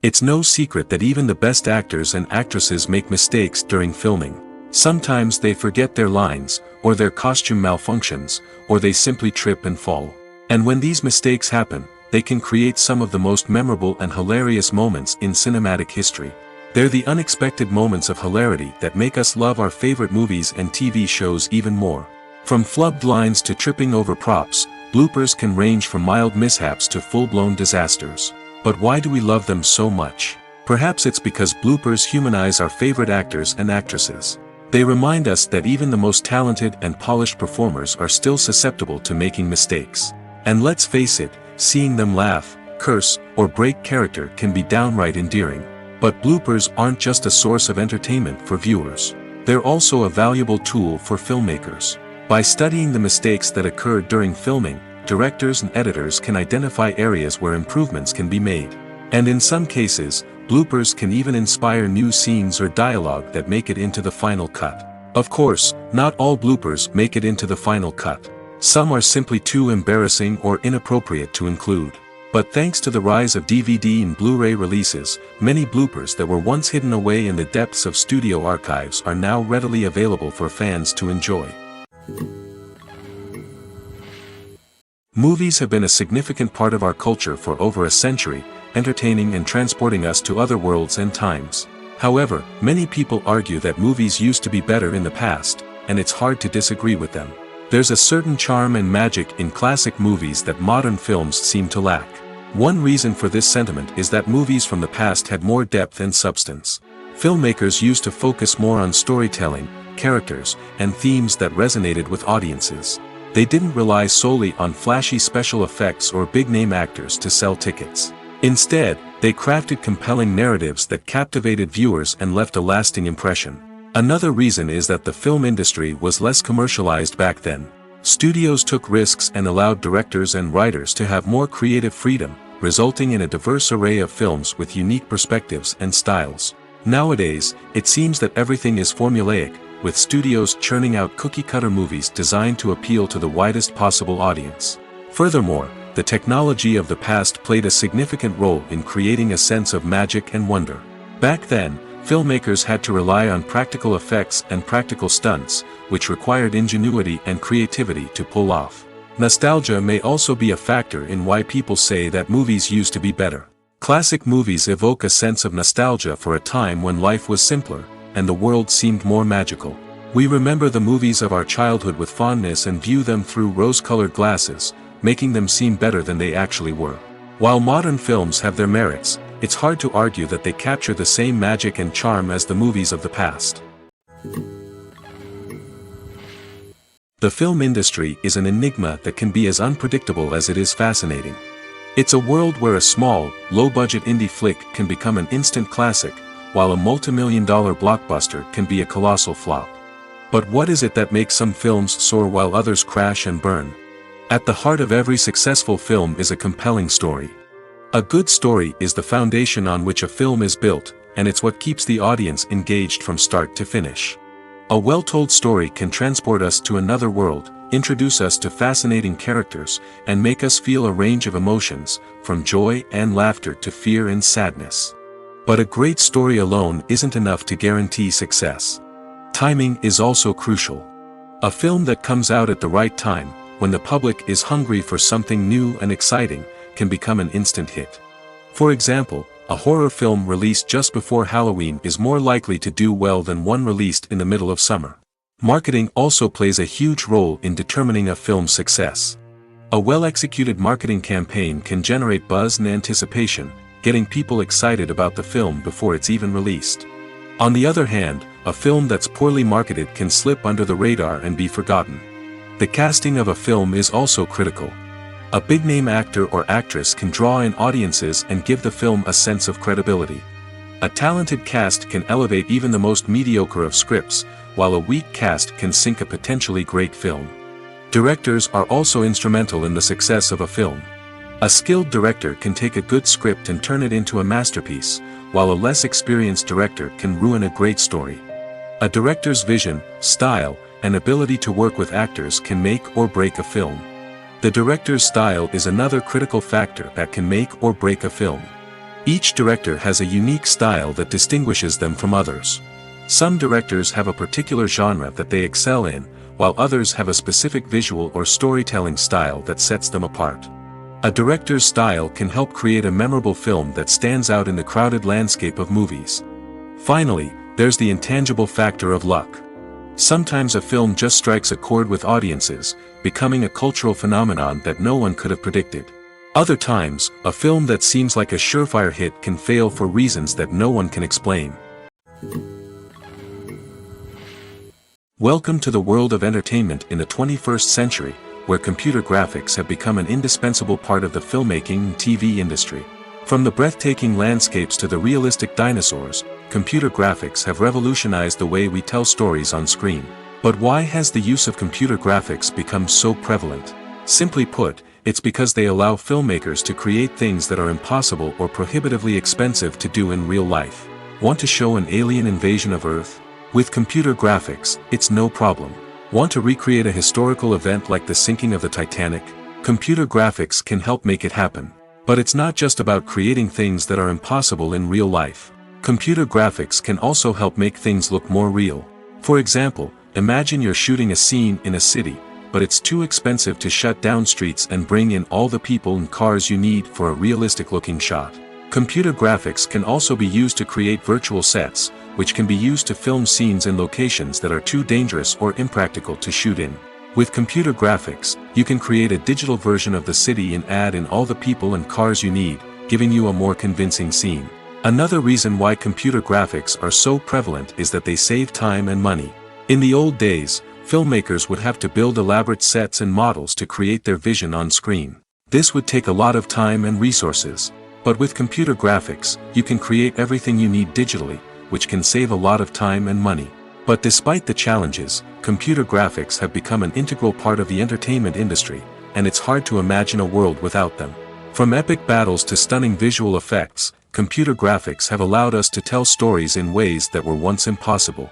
It's no secret that even the best actors and actresses make mistakes during filming. Sometimes they forget their lines, or their costume malfunctions, or they simply trip and fall. And when these mistakes happen, they can create some of the most memorable and hilarious moments in cinematic history. They're the unexpected moments of hilarity that make us love our favorite movies and TV shows even more. From flubbed lines to tripping over props, bloopers can range from mild mishaps to full-blown disasters. But why do we love them so much? Perhaps it's because bloopers humanize our favorite actors and actresses. They remind us that even the most talented and polished performers are still susceptible to making mistakes. And let's face it, seeing them laugh, curse, or break character can be downright endearing. But bloopers aren't just a source of entertainment for viewers. They're also a valuable tool for filmmakers. By studying the mistakes that occurred during filming, directors and editors can identify areas where improvements can be made. And in some cases, bloopers can even inspire new scenes or dialogue that make it into the final cut. Of course, not all bloopers make it into the final cut. Some are simply too embarrassing or inappropriate to include. But thanks to the rise of DVD and Blu-ray releases, many bloopers that were once hidden away in the depths of studio archives are now readily available for fans to enjoy. Movies have been a significant part of our culture for over a century, entertaining and transporting us to other worlds and times. However, many people argue that movies used to be better in the past, and it's hard to disagree with them. There's a certain charm and magic in classic movies that modern films seem to lack. One reason for this sentiment is that movies from the past had more depth and substance. Filmmakers used to focus more on storytelling, characters, and themes that resonated with audiences. They didn't rely solely on flashy special effects or big-name actors to sell tickets. Instead, they crafted compelling narratives that captivated viewers and left a lasting impression. Another reason is that the film industry was less commercialized back then. Studios took risks and allowed directors and writers to have more creative freedom, resulting in a diverse array of films with unique perspectives and styles. Nowadays, it seems that everything is formulaic, with studios churning out cookie-cutter movies designed to appeal to the widest possible audience. Furthermore, the technology of the past played a significant role in creating a sense of magic and wonder. Back then, filmmakers had to rely on practical effects and practical stunts, which required ingenuity and creativity to pull off. Nostalgia may also be a factor in why people say that movies used to be better. Classic movies evoke a sense of nostalgia for a time when life was simpler, and the world seemed more magical. We remember the movies of our childhood with fondness and view them through rose-colored glasses, making them seem better than they actually were. While modern films have their merits, it's hard to argue that they capture the same magic and charm as the movies of the past. The film industry is an enigma that can be as unpredictable as it is fascinating. It's a world where a small, low-budget indie flick can become an instant classic, while a multi-million-dollar blockbuster can be a colossal flop. But what is it that makes some films soar while others crash and burn? At the heart of every successful film is a compelling story. A good story is the foundation on which a film is built, and it's what keeps the audience engaged from start to finish. A well-told story can transport us to another world, introduce us to fascinating characters, and make us feel a range of emotions, from joy and laughter to fear and sadness. But a great story alone isn't enough to guarantee success. Timing is also crucial. A film that comes out at the right time, when the public is hungry for something new and exciting, can become an instant hit. For example, a horror film released just before Halloween is more likely to do well than one released in the middle of summer. Marketing also plays a huge role in determining a film's success. A well-executed marketing campaign can generate buzz and anticipation, getting people excited about the film before it's even released. On the other hand, a film that's poorly marketed can slip under the radar and be forgotten. The casting of a film is also critical. A big-name actor or actress can draw in audiences and give the film a sense of credibility. A talented cast can elevate even the most mediocre of scripts, while a weak cast can sink a potentially great film. Directors are also instrumental in the success of a film. A skilled director can take a good script and turn it into a masterpiece, while a less experienced director can ruin a great story. A director's vision, style, and ability to work with actors can make or break a film. The director's style is another critical factor that can make or break a film. Each director has a unique style that distinguishes them from others. Some directors have a particular genre that they excel in, while others have a specific visual or storytelling style that sets them apart. A director's style can help create a memorable film that stands out in the crowded landscape of movies. Finally, there's the intangible factor of luck. Sometimes a film just strikes a chord with audiences, becoming a cultural phenomenon that no one could have predicted. Other times, a film that seems like a surefire hit can fail for reasons that no one can explain. Welcome to the world of entertainment in the 21st century, where computer graphics have become an indispensable part of the filmmaking and TV industry. From the breathtaking landscapes to the realistic dinosaurs, computer graphics have revolutionized the way we tell stories on screen. But why has the use of computer graphics become so prevalent? Simply put, it's because they allow filmmakers to create things that are impossible or prohibitively expensive to do in real life. Want to show an alien invasion of Earth? With computer graphics, it's no problem. Want to recreate a historical event like the sinking of the Titanic? Computer graphics can help make it happen. But it's not just about creating things that are impossible in real life. Computer graphics can also help make things look more real. For example, imagine you're shooting a scene in a city, but it's too expensive to shut down streets and bring in all the people and cars you need for a realistic-looking shot. Computer graphics can also be used to create virtual sets, which can be used to film scenes in locations that are too dangerous or impractical to shoot in. With computer graphics, you can create a digital version of the city and add in all the people and cars you need, giving you a more convincing scene. Another reason why computer graphics are so prevalent is that they save time and money. In the old days, filmmakers would have to build elaborate sets and models to create their vision on screen. This would take a lot of time and resources. But with computer graphics, you can create everything you need digitally, which can save a lot of time and money. But despite the challenges, computer graphics have become an integral part of the entertainment industry, and it's hard to imagine a world without them. From epic battles to stunning visual effects, computer graphics have allowed us to tell stories in ways that were once impossible.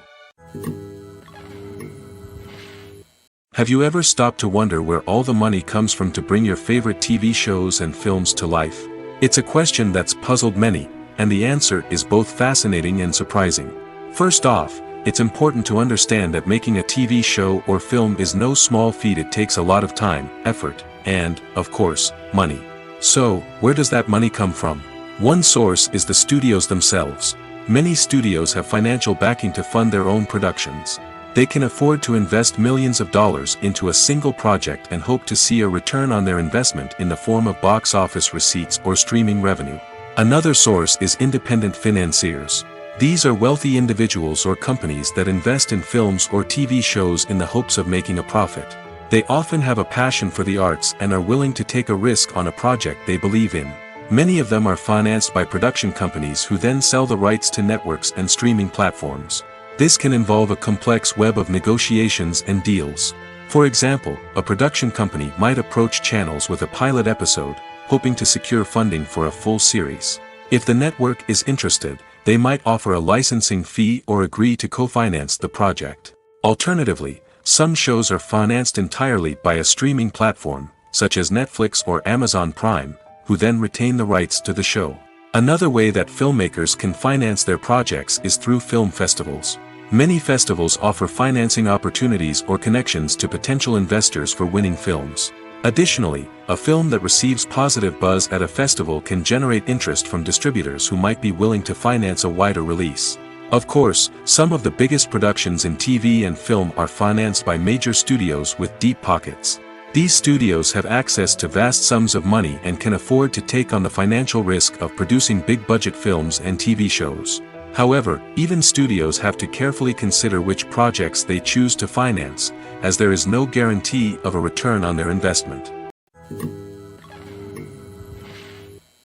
Have you ever stopped to wonder where all the money comes from to bring your favorite TV shows and films to life? It's a question that's puzzled many, and the answer is both fascinating and surprising. First off, it's important to understand that making a TV show or film is no small feat. It takes a lot of time, effort, and, of course, money. So, where does that money come from? One source is the studios themselves. Many studios have financial backing to fund their own productions. They can afford to invest millions of dollars into a single project and hope to see a return on their investment in the form of box office receipts or streaming revenue. Another source is independent financiers. These are wealthy individuals or companies that invest in films or TV shows in the hopes of making a profit. They often have a passion for the arts and are willing to take a risk on a project they believe in. Many of them are financed by production companies who then sell the rights to networks and streaming platforms. This can involve a complex web of negotiations and deals. For example, a production company might approach channels with a pilot episode, hoping to secure funding for a full series. If the network is interested, they might offer a licensing fee or agree to co-finance the project. Alternatively, some shows are financed entirely by a streaming platform, such as Netflix or Amazon Prime, who then retain the rights to the show. Another way that filmmakers can finance their projects is through film festivals. Many festivals offer financing opportunities or connections to potential investors for winning films. Additionally, a film that receives positive buzz at a festival can generate interest from distributors who might be willing to finance a wider release. Of course, some of the biggest productions in TV and film are financed by major studios with deep pockets. These studios have access to vast sums of money and can afford to take on the financial risk of producing big-budget films and TV shows. However, even studios have to carefully consider which projects they choose to finance, as there is no guarantee of a return on their investment.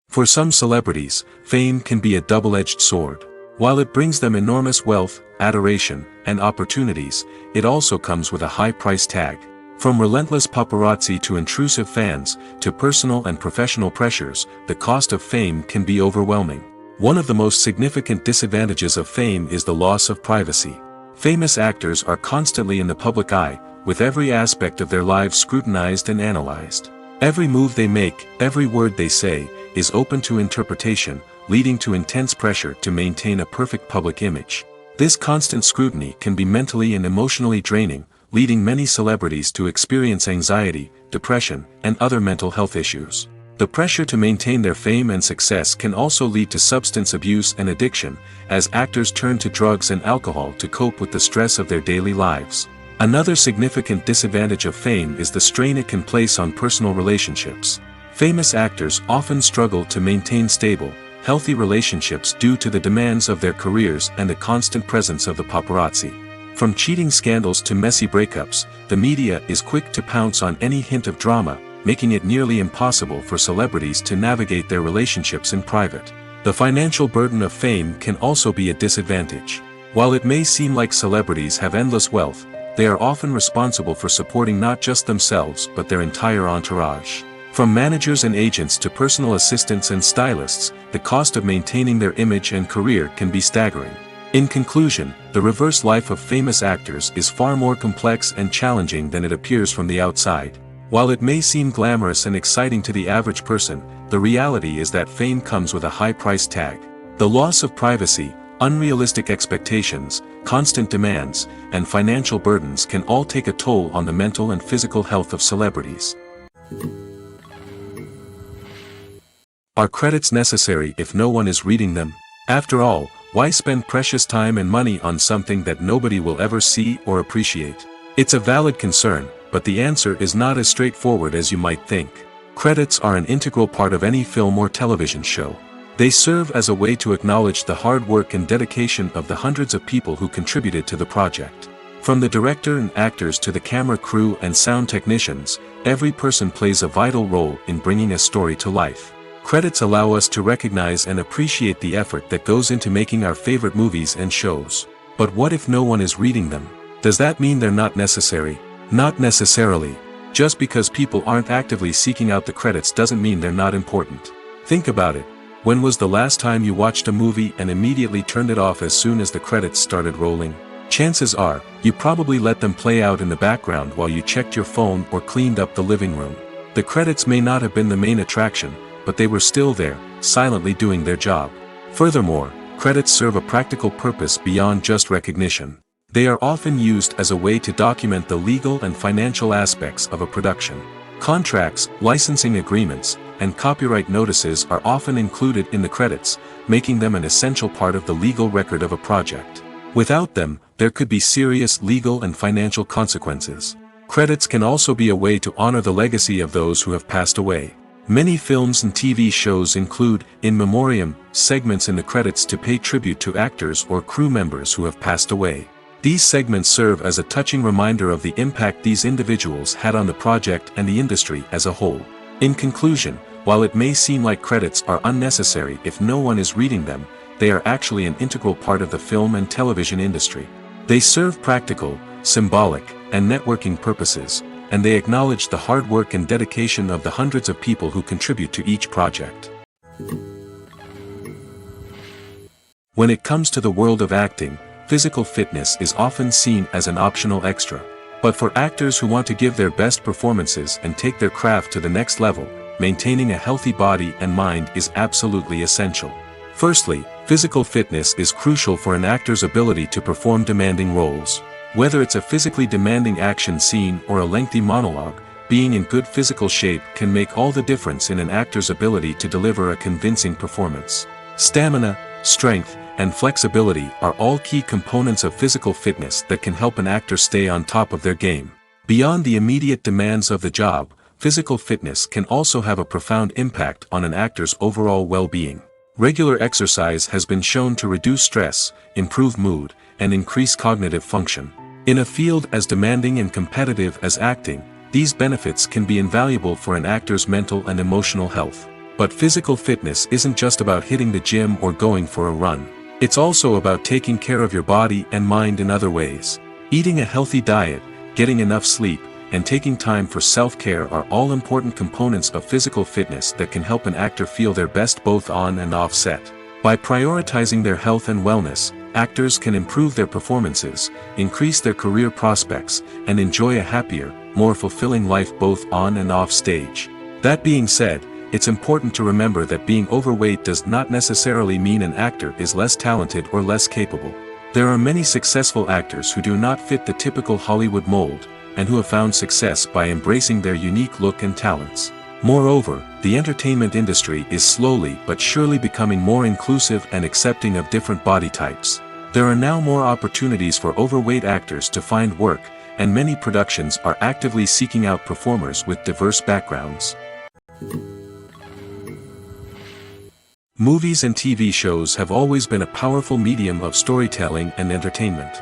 For some celebrities, fame can be a double-edged sword. While it brings them enormous wealth, adoration, and opportunities, it also comes with a high price tag. From relentless paparazzi to intrusive fans, to personal and professional pressures, the cost of fame can be overwhelming. One of the most significant disadvantages of fame is the loss of privacy. Famous actors are constantly in the public eye, with every aspect of their lives scrutinized and analyzed. Every move they make, every word they say, is open to interpretation, leading to intense pressure to maintain a perfect public image. This constant scrutiny can be mentally and emotionally draining, leading many celebrities to experience anxiety, depression, and other mental health issues. The pressure to maintain their fame and success can also lead to substance abuse and addiction, as actors turn to drugs and alcohol to cope with the stress of their daily lives. Another significant disadvantage of fame is the strain it can place on personal relationships. Famous actors often struggle to maintain stable, healthy relationships due to the demands of their careers and the constant presence of the paparazzi. From cheating scandals to messy breakups, the media is quick to pounce on any hint of drama, making it nearly impossible for celebrities to navigate their relationships in private. The financial burden of fame can also be a disadvantage. While it may seem like celebrities have endless wealth, they are often responsible for supporting not just themselves but their entire entourage. From managers and agents to personal assistants and stylists, the cost of maintaining their image and career can be staggering. In conclusion, the reverse life of famous actors is far more complex and challenging than it appears from the outside. While it may seem glamorous and exciting to the average person, the reality is that fame comes with a high price tag. The loss of privacy, unrealistic expectations, constant demands, and financial burdens can all take a toll on the mental and physical health of celebrities. Are credits necessary if no one is reading them? After all, why spend precious time and money on something that nobody will ever see or appreciate? It's a valid concern, but the answer is not as straightforward as you might think. Credits are an integral part of any film or television show. They serve as a way to acknowledge the hard work and dedication of the hundreds of people who contributed to the project. From the director and actors to the camera crew and sound technicians, every person plays a vital role in bringing a story to life. Credits allow us to recognize and appreciate the effort that goes into making our favorite movies and shows. But what if no one is reading them? Does that mean they're not necessary? Not necessarily. Just because people aren't actively seeking out the credits doesn't mean they're not important. Think about it. When was the last time you watched a movie and immediately turned it off as soon as the credits started rolling? Chances are, you probably let them play out in the background while you checked your phone or cleaned up the living room. The credits may not have been the main attraction, but they were still there, silently doing their job. Furthermore, credits serve a practical purpose beyond just recognition. They are often used as a way to document the legal and financial aspects of a production. Contracts, licensing agreements, and copyright notices are often included in the credits, making them an essential part of the legal record of a project. Without them, there could be serious legal and financial consequences. Credits can also be a way to honor the legacy of those who have passed away. Many films and TV shows include in memoriam segments in the credits to pay tribute to actors or crew members who have passed away. These segments serve as a touching reminder of the impact these individuals had on the project and the industry as a whole. In conclusion, while it may seem like credits are unnecessary if no one is reading them, they are actually an integral part of the film and television industry. They serve practical, symbolic, and networking purposes, and they acknowledge the hard work and dedication of the hundreds of people who contribute to each project. When it comes to the world of acting, physical fitness is often seen as an optional extra. But for actors who want to give their best performances and take their craft to the next level, maintaining a healthy body and mind is absolutely essential. Firstly, physical fitness is crucial for an actor's ability to perform demanding roles. Whether it's a physically demanding action scene or a lengthy monologue, being in good physical shape can make all the difference in an actor's ability to deliver a convincing performance. Stamina, strength, and flexibility are all key components of physical fitness that can help an actor stay on top of their game. Beyond the immediate demands of the job, physical fitness can also have a profound impact on an actor's overall well-being. Regular exercise has been shown to reduce stress, improve mood, and increase cognitive function. In a field as demanding and competitive as acting, these benefits can be invaluable for an actor's mental and emotional health. But physical fitness isn't just about hitting the gym or going for a run. It's also about taking care of your body and mind in other ways. Eating a healthy diet, getting enough sleep, and taking time for self-care are all important components of physical fitness that can help an actor feel their best both on and off set. By prioritizing their health and wellness, actors can improve their performances, increase their career prospects, and enjoy a happier, more fulfilling life both on and off stage. That being said, it's important to remember that being overweight does not necessarily mean an actor is less talented or less capable. There are many successful actors who do not fit the typical Hollywood mold, and who have found success by embracing their unique look and talents. Moreover, the entertainment industry is slowly but surely becoming more inclusive and accepting of different body types. There are now more opportunities for overweight actors to find work, and many productions are actively seeking out performers with diverse backgrounds. Movies and TV shows have always been a powerful medium of storytelling and entertainment.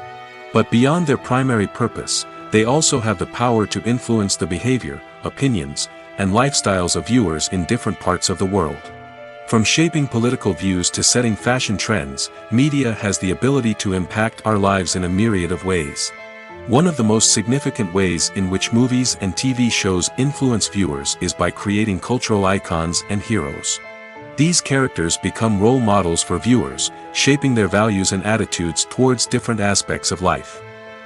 But beyond their primary purpose, they also have the power to influence the behavior, opinions, and lifestyles of viewers in different parts of the world. From shaping political views to setting fashion trends, media has the ability to impact our lives in a myriad of ways. One of the most significant ways in which movies and TV shows influence viewers is by creating cultural icons and heroes. These characters become role models for viewers, shaping their values and attitudes towards different aspects of life.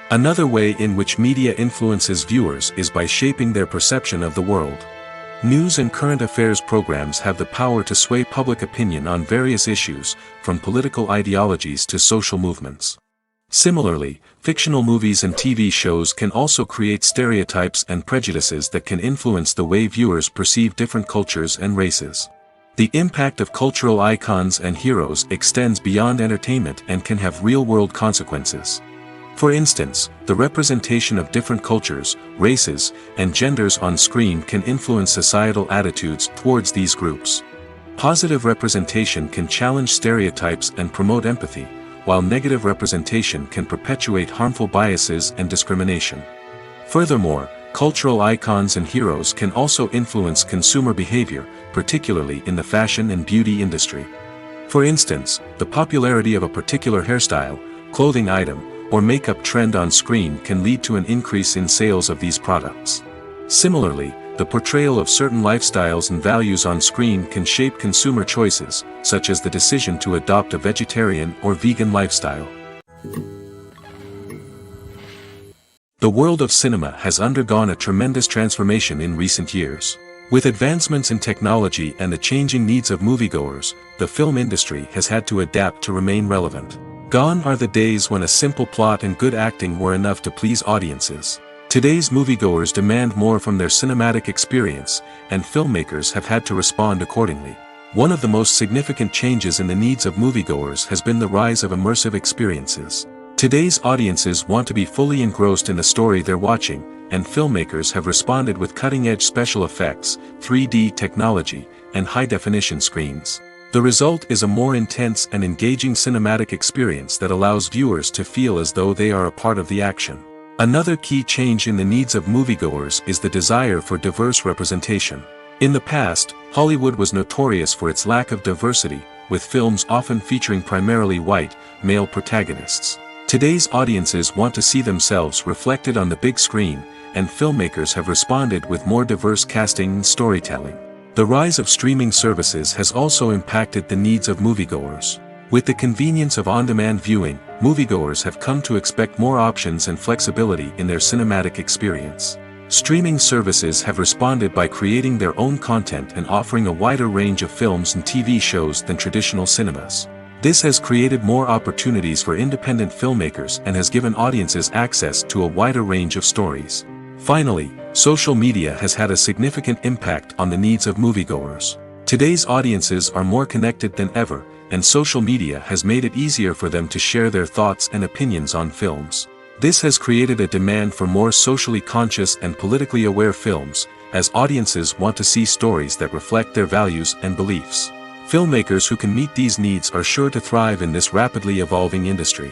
Another way in which media influences viewers is by shaping their perception of the world. News and current affairs programs have the power to sway public opinion on various issues, from political ideologies to social movements. Similarly, fictional movies and TV shows can also create stereotypes and prejudices that can influence the way viewers perceive different cultures and races. The impact of cultural icons and heroes extends beyond entertainment and can have real-world consequences. For instance, the representation of different cultures, races, and genders on screen can influence societal attitudes towards these groups. Positive representation can challenge stereotypes and promote empathy, while negative representation can perpetuate harmful biases and discrimination. Furthermore, cultural icons and heroes can also influence consumer behavior, particularly in the fashion and beauty industry. For instance, the popularity of a particular hairstyle, clothing item, or makeup trend on screen can lead to an increase in sales of these products. Similarly, the portrayal of certain lifestyles and values on screen can shape consumer choices, such as the decision to adopt a vegetarian or vegan lifestyle. The world of cinema has undergone a tremendous transformation in recent years. With advancements in technology and the changing needs of moviegoers, the film industry has had to adapt to remain relevant. Gone are the days when a simple plot and good acting were enough to please audiences. Today's moviegoers demand more from their cinematic experience, and filmmakers have had to respond accordingly. One of the most significant changes in the needs of moviegoers has been the rise of immersive experiences. Today's audiences want to be fully engrossed in the story they're watching, and filmmakers have responded with cutting-edge special effects, 3D technology, and high-definition screens. The result is a more intense and engaging cinematic experience that allows viewers to feel as though they are a part of the action. Another key change in the needs of moviegoers is the desire for diverse representation. In the past, Hollywood was notorious for its lack of diversity, with films often featuring primarily white, male protagonists. Today's audiences want to see themselves reflected on the big screen, and filmmakers have responded with more diverse casting and storytelling. The rise of streaming services has also impacted the needs of moviegoers. With the convenience of on-demand viewing, moviegoers have come to expect more options and flexibility in their cinematic experience. Streaming services have responded by creating their own content and offering a wider range of films and TV shows than traditional cinemas. This has created more opportunities for independent filmmakers and has given audiences access to a wider range of stories. Finally, social media has had a significant impact on the needs of moviegoers. Today's audiences are more connected than ever, and social media has made it easier for them to share their thoughts and opinions on films. This has created a demand for more socially conscious and politically aware films, as audiences want to see stories that reflect their values and beliefs. Filmmakers who can meet these needs are sure to thrive in this rapidly evolving industry.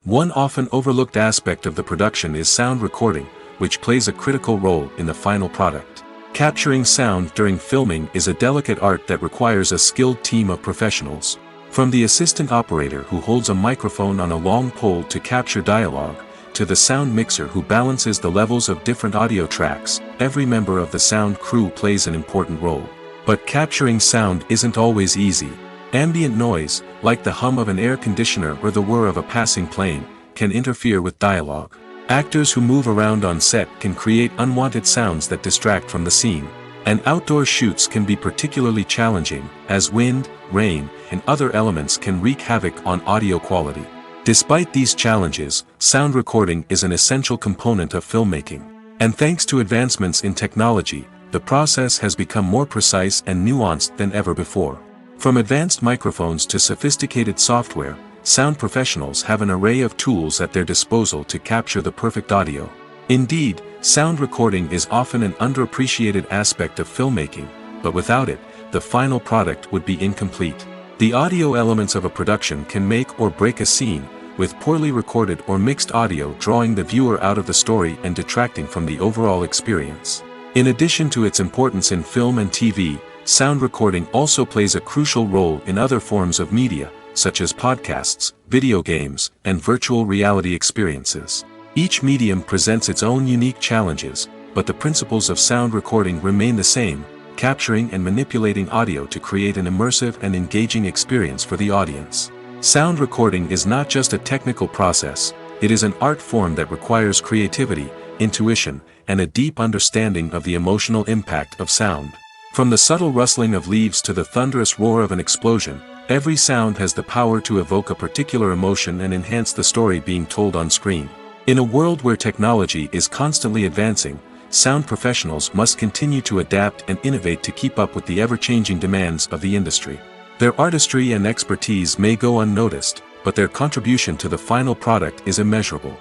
One often overlooked aspect of the production is sound recording, which plays a critical role in the final product. Capturing sound during filming is a delicate art that requires a skilled team of professionals. From the assistant operator who holds a microphone on a long pole to capture dialogue, to the sound mixer who balances the levels of different audio tracks, every member of the sound crew plays an important role. But capturing sound isn't always easy. Ambient noise, like the hum of an air conditioner or the whir of a passing plane, can interfere with dialogue. Actors who move around on set can create unwanted sounds that distract from the scene. And outdoor shoots can be particularly challenging, as wind, rain, and other elements can wreak havoc on audio quality. Despite these challenges, sound recording is an essential component of filmmaking. And thanks to advancements in technology, the process has become more precise and nuanced than ever before. From advanced microphones to sophisticated software, sound professionals have an array of tools at their disposal to capture the perfect audio. Indeed, sound recording is often an underappreciated aspect of filmmaking, but without it, the final product would be incomplete. The audio elements of a production can make or break a scene, with poorly recorded or mixed audio drawing the viewer out of the story and detracting from the overall experience. In addition to its importance in film and TV, sound recording also plays a crucial role in other forms of media, such as podcasts, video games, and virtual reality experiences. Each medium presents its own unique challenges, but the principles of sound recording remain the same: capturing and manipulating audio to create an immersive and engaging experience for the audience. Sound recording is not just a technical process, it is an art form that requires creativity, intuition, and a deep understanding of the emotional impact of sound. From the subtle rustling of leaves to the thunderous roar of an explosion, every sound has the power to evoke a particular emotion and enhance the story being told on screen. In a world where technology is constantly advancing, sound professionals must continue to adapt and innovate to keep up with the ever-changing demands of the industry. Their artistry and expertise may go unnoticed, but their contribution to the final product is immeasurable.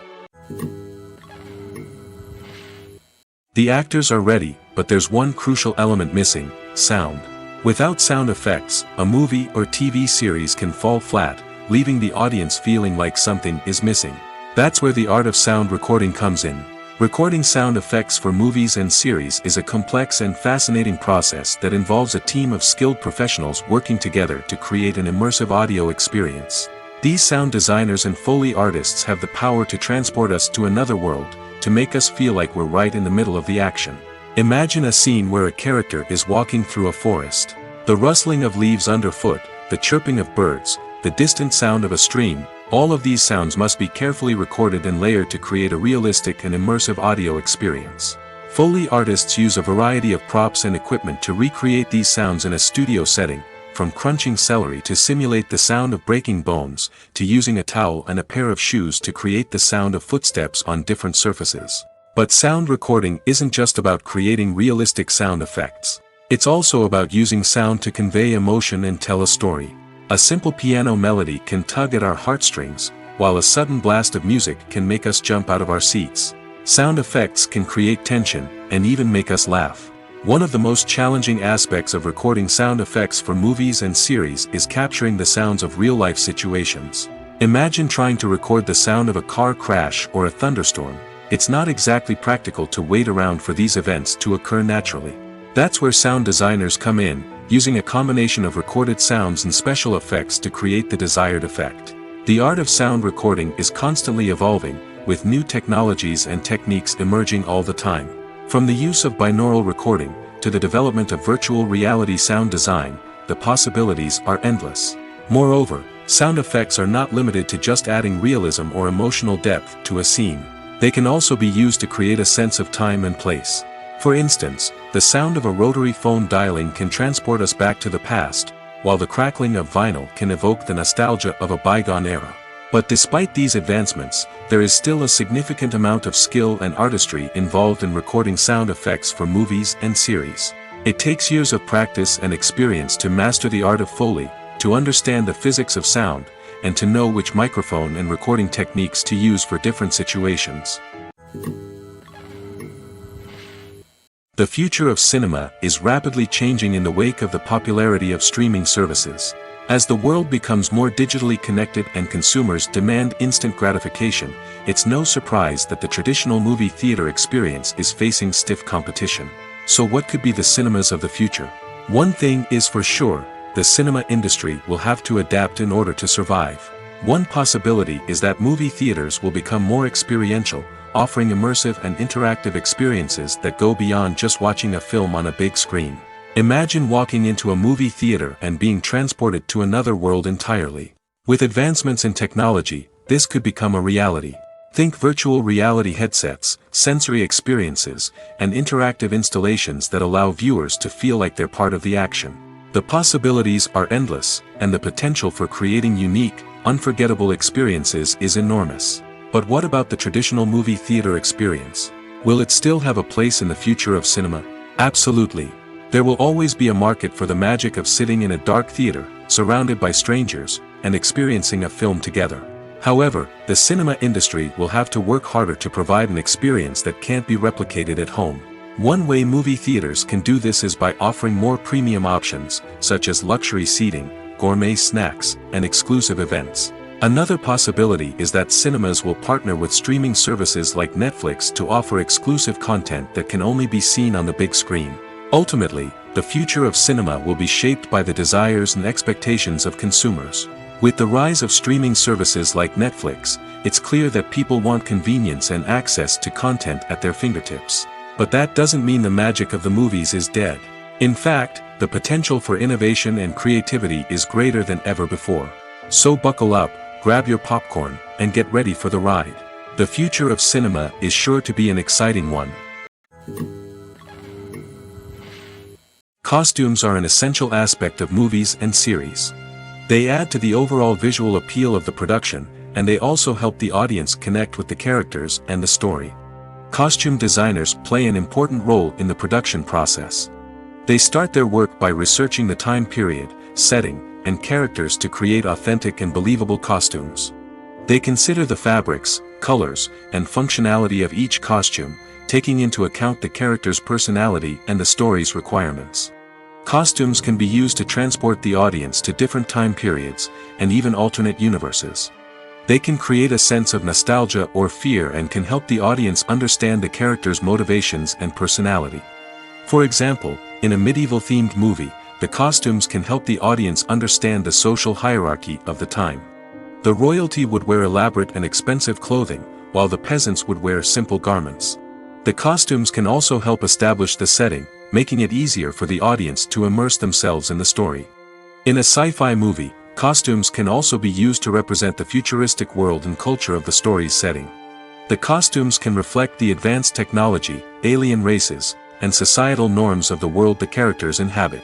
The actors are ready, but there's one crucial element missing: sound. Without sound effects, a movie or TV series can fall flat, leaving the audience feeling like something is missing. That's where the art of sound recording comes in. Recording sound effects for movies and series is a complex and fascinating process that involves a team of skilled professionals working together to create an immersive audio experience. These sound designers and Foley artists have the power to transport us to another world, to make us feel like we're right in the middle of the action. Imagine a scene where a character is walking through a forest. The rustling of leaves underfoot, the chirping of birds, the distant sound of a stream, all of these sounds must be carefully recorded and layered to create a realistic and immersive audio experience. Foley artists use a variety of props and equipment to recreate these sounds in a studio setting, from crunching celery to simulate the sound of breaking bones, to using a towel and a pair of shoes to create the sound of footsteps on different surfaces. But sound recording isn't just about creating realistic sound effects. It's also about using sound to convey emotion and tell a story. A simple piano melody can tug at our heartstrings, while a sudden blast of music can make us jump out of our seats. Sound effects can create tension, and even make us laugh. One of the most challenging aspects of recording sound effects for movies and series is capturing the sounds of real-life situations. Imagine trying to record the sound of a car crash or a thunderstorm. It's not exactly practical to wait around for these events to occur naturally. That's where sound designers come in, using a combination of recorded sounds and special effects to create the desired effect. The art of sound recording is constantly evolving, with new technologies and techniques emerging all the time. From the use of binaural recording, to the development of virtual reality sound design, the possibilities are endless. Moreover, sound effects are not limited to just adding realism or emotional depth to a scene. They can also be used to create a sense of time and place. For instance, the sound of a rotary phone dialing can transport us back to the past, while the crackling of vinyl can evoke the nostalgia of a bygone era. But despite these advancements, there is still a significant amount of skill and artistry involved in recording sound effects for movies and series. It takes years of practice and experience to master the art of Foley, to understand the physics of sound, and to know which microphone and recording techniques to use for different situations. The future of cinema is rapidly changing in the wake of the popularity of streaming services. As the world becomes more digitally connected and consumers demand instant gratification, it's no surprise that the traditional movie theater experience is facing stiff competition. So what could be the cinemas of the future? One thing is for sure, the cinema industry will have to adapt in order to survive. One possibility is that movie theaters will become more experiential, offering immersive and interactive experiences that go beyond just watching a film on a big screen. Imagine walking into a movie theater and being transported to another world entirely. With advancements in technology, this could become a reality. Think virtual reality headsets, sensory experiences, and interactive installations that allow viewers to feel like they're part of the action. The possibilities are endless, and the potential for creating unique, unforgettable experiences is enormous. But what about the traditional movie theater experience? Will it still have a place in the future of cinema? Absolutely. There will always be a market for the magic of sitting in a dark theater, surrounded by strangers, and experiencing a film together. However, the cinema industry will have to work harder to provide an experience that can't be replicated at home. One way movie theaters can do this is by offering more premium options, such as luxury seating, gourmet snacks, and exclusive events. Another possibility is that cinemas will partner with streaming services like Netflix to offer exclusive content that can only be seen on the big screen. Ultimately, the future of cinema will be shaped by the desires and expectations of consumers. With the rise of streaming services like Netflix, it's clear that people want convenience and access to content at their fingertips. But that doesn't mean the magic of the movies is dead. In fact, the potential for innovation and creativity is greater than ever before. So buckle up, grab your popcorn, and get ready for the ride. The future of cinema is sure to be an exciting one. Costumes are an essential aspect of movies and series. They add to the overall visual appeal of the production, and they also help the audience connect with the characters and the story. Costume designers play an important role in the production process. They start their work by researching the time period, setting, and characters to create authentic and believable costumes. They consider the fabrics, colors, and functionality of each costume, taking into account the character's personality and the story's requirements. Costumes can be used to transport the audience to different time periods, and even alternate universes. They can create a sense of nostalgia or fear and can help the audience understand the character's motivations and personality. For example, in a medieval-themed movie, the costumes can help the audience understand the social hierarchy of the time. The royalty would wear elaborate and expensive clothing, while the peasants would wear simple garments. The costumes can also help establish the setting, making it easier for the audience to immerse themselves in the story. In a sci-fi movie, costumes can also be used to represent the futuristic world and culture of the story's setting. The costumes can reflect the advanced technology, alien races, and societal norms of the world the characters inhabit.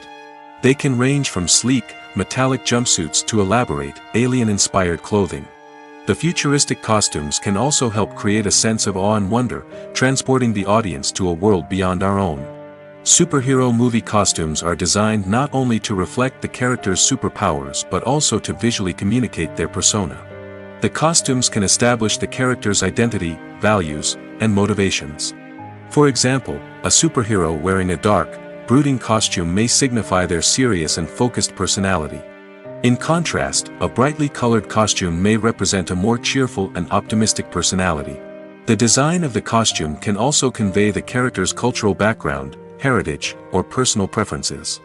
They can range from sleek, metallic jumpsuits to elaborate, alien-inspired clothing. The futuristic costumes can also help create a sense of awe and wonder, transporting the audience to a world beyond our own. Superhero movie costumes are designed not only to reflect the character's superpowers but also to visually communicate their persona. The costumes can establish the character's identity, values, and motivations. For example, a superhero wearing a dark, brooding costume may signify their serious and focused personality. In contrast, a brightly colored costume may represent a more cheerful and optimistic personality. The design of the costume can also convey the character's cultural background, heritage, or personal preferences.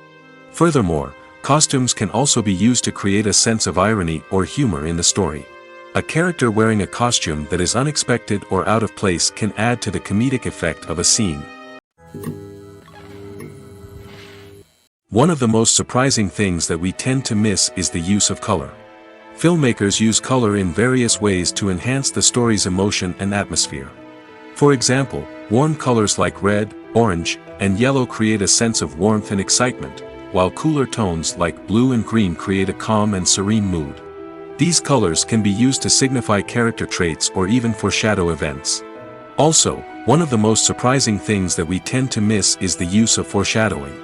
Furthermore, costumes can also be used to create a sense of irony or humor in the story. A character wearing a costume that is unexpected or out of place can add to the comedic effect of a scene. One of the most surprising things that we tend to miss is the use of color. Filmmakers use color in various ways to enhance the story's emotion and atmosphere. For example, warm colors like red, orange, and yellow create a sense of warmth and excitement, while cooler tones like blue and green create a calm and serene mood. These colors can be used to signify character traits or even foreshadow events. Also, one of the most surprising things that we tend to miss is the use of foreshadowing.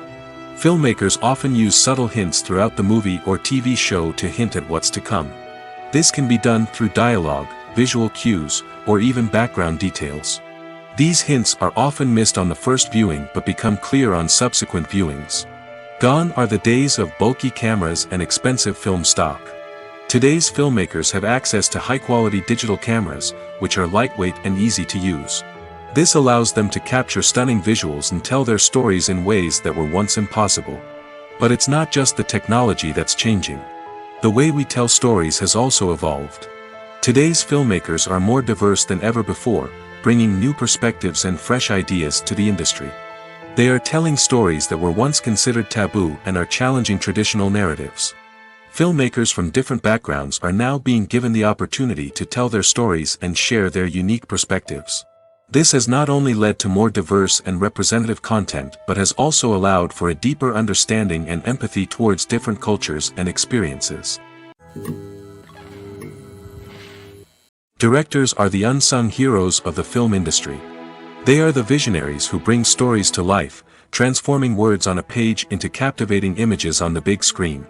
Filmmakers often use subtle hints throughout the movie or TV show to hint at what's to come. This can be done through dialogue, visual cues, or even background details. These hints are often missed on the first viewing but become clear on subsequent viewings. Gone are the days of bulky cameras and expensive film stock. Today's filmmakers have access to high-quality digital cameras, which are lightweight and easy to use. This allows them to capture stunning visuals and tell their stories in ways that were once impossible. But it's not just the technology that's changing. The way we tell stories has also evolved. Today's filmmakers are more diverse than ever before, bringing new perspectives and fresh ideas to the industry. They are telling stories that were once considered taboo and are challenging traditional narratives. Filmmakers from different backgrounds are now being given the opportunity to tell their stories and share their unique perspectives. This has not only led to more diverse and representative content but has also allowed for a deeper understanding and empathy towards different cultures and experiences. Directors are the unsung heroes of the film industry. They are the visionaries who bring stories to life, transforming words on a page into captivating images on the big screen.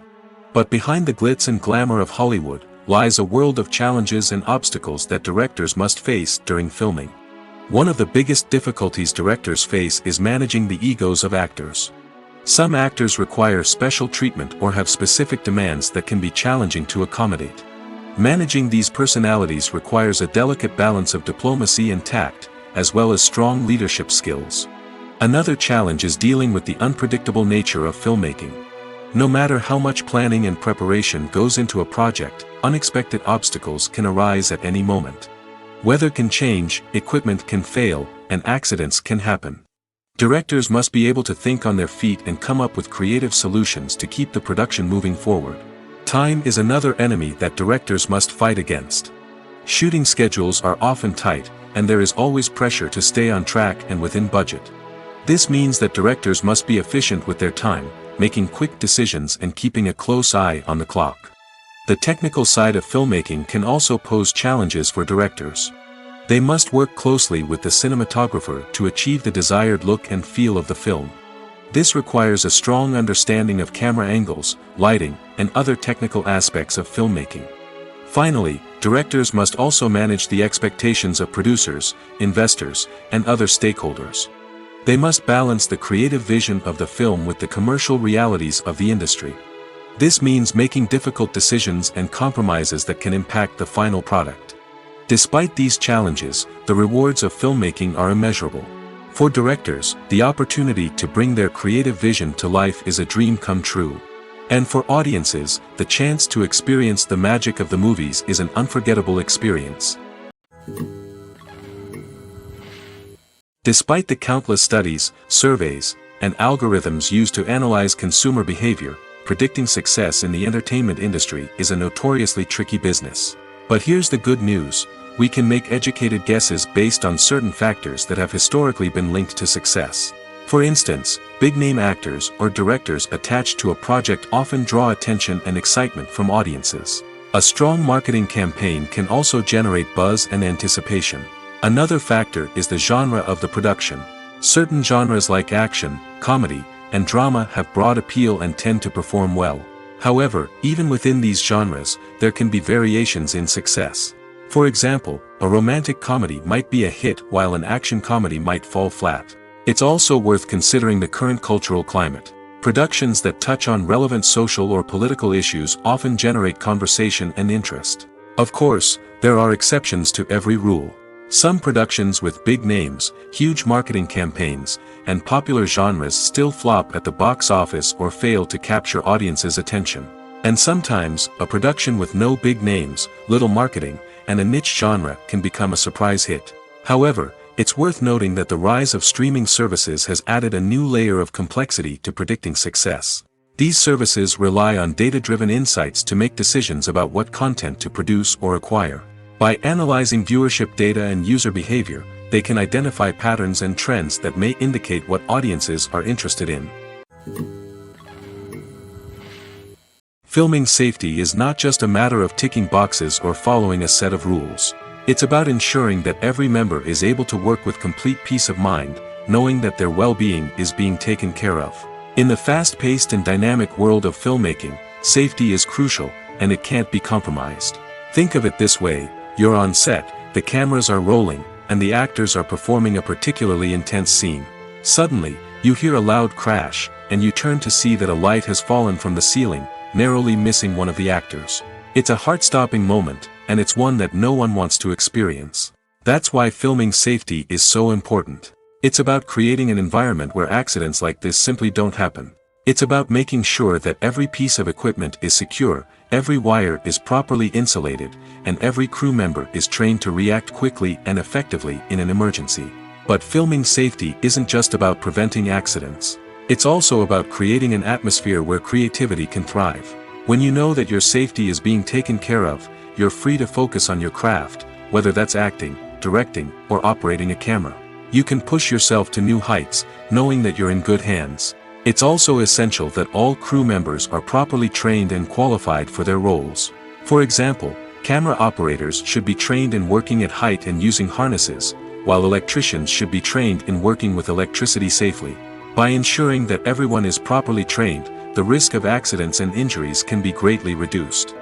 But behind the glitz and glamour of Hollywood, lies a world of challenges and obstacles that directors must face during filming. One of the biggest difficulties directors face is managing the egos of actors. Some actors require special treatment or have specific demands that can be challenging to accommodate. Managing these personalities requires a delicate balance of diplomacy and tact, as well as strong leadership skills. Another challenge is dealing with the unpredictable nature of filmmaking. No matter how much planning and preparation goes into a project, unexpected obstacles can arise at any moment. Weather can change, equipment can fail, and accidents can happen. Directors must be able to think on their feet and come up with creative solutions to keep the production moving forward. Time is another enemy that directors must fight against. Shooting schedules are often tight, and there is always pressure to stay on track and within budget. This means that directors must be efficient with their time, making quick decisions and keeping a close eye on the clock. The technical side of filmmaking can also pose challenges for directors. They must work closely with the cinematographer to achieve the desired look and feel of the film. This requires a strong understanding of camera angles, lighting, and other technical aspects of filmmaking. Finally, directors must also manage the expectations of producers, investors, and other stakeholders. They must balance the creative vision of the film with the commercial realities of the industry. This means making difficult decisions and compromises that can impact the final product. Despite these challenges, the rewards of filmmaking are immeasurable. For directors, the opportunity to bring their creative vision to life is a dream come true. And for audiences, the chance to experience the magic of the movies is an unforgettable experience. Despite the countless studies, surveys, and algorithms used to analyze consumer behavior, predicting success in the entertainment industry is a notoriously tricky business. But here's the good news: we can make educated guesses based on certain factors that have historically been linked to success. For instance, big-name actors or directors attached to a project often draw attention and excitement from audiences. A strong marketing campaign can also generate buzz and anticipation. Another factor is the genre of the production. Certain genres like action, comedy, and drama have broad appeal and tend to perform well. However, even within these genres, there can be variations in success. For example, a romantic comedy might be a hit while an action comedy might fall flat. It's also worth considering the current cultural climate. Productions that touch on relevant social or political issues often generate conversation and interest. Of course, there are exceptions to every rule. Some productions with big names, huge marketing campaigns, and popular genres still flop at the box office or fail to capture audiences' attention. And sometimes, a production with no big names, little marketing, and a niche genre can become a surprise hit. However, it's worth noting that the rise of streaming services has added a new layer of complexity to predicting success. These services rely on data-driven insights to make decisions about what content to produce or acquire. By analyzing viewership data and user behavior, they can identify patterns and trends that may indicate what audiences are interested in. Filming safety is not just a matter of ticking boxes or following a set of rules. It's about ensuring that every member is able to work with complete peace of mind, knowing that their well-being is being taken care of. In the fast-paced and dynamic world of filmmaking, safety is crucial, and it can't be compromised. Think of it this way: you're on set, the cameras are rolling, and the actors are performing a particularly intense scene. Suddenly, you hear a loud crash, and you turn to see that a light has fallen from the ceiling, narrowly missing one of the actors. It's a heart-stopping moment, and it's one that no one wants to experience. That's why filming safety is so important. It's about creating an environment where accidents like this simply don't happen. It's about making sure that every piece of equipment is secure, every wire is properly insulated, and every crew member is trained to react quickly and effectively in an emergency. But filming safety isn't just about preventing accidents. It's also about creating an atmosphere where creativity can thrive. When you know that your safety is being taken care of, you're free to focus on your craft, whether that's acting, directing, or operating a camera. You can push yourself to new heights, knowing that you're in good hands. It's also essential that all crew members are properly trained and qualified for their roles. For example, camera operators should be trained in working at height and using harnesses, while electricians should be trained in working with electricity safely. By ensuring that everyone is properly trained, the risk of accidents and injuries can be greatly reduced.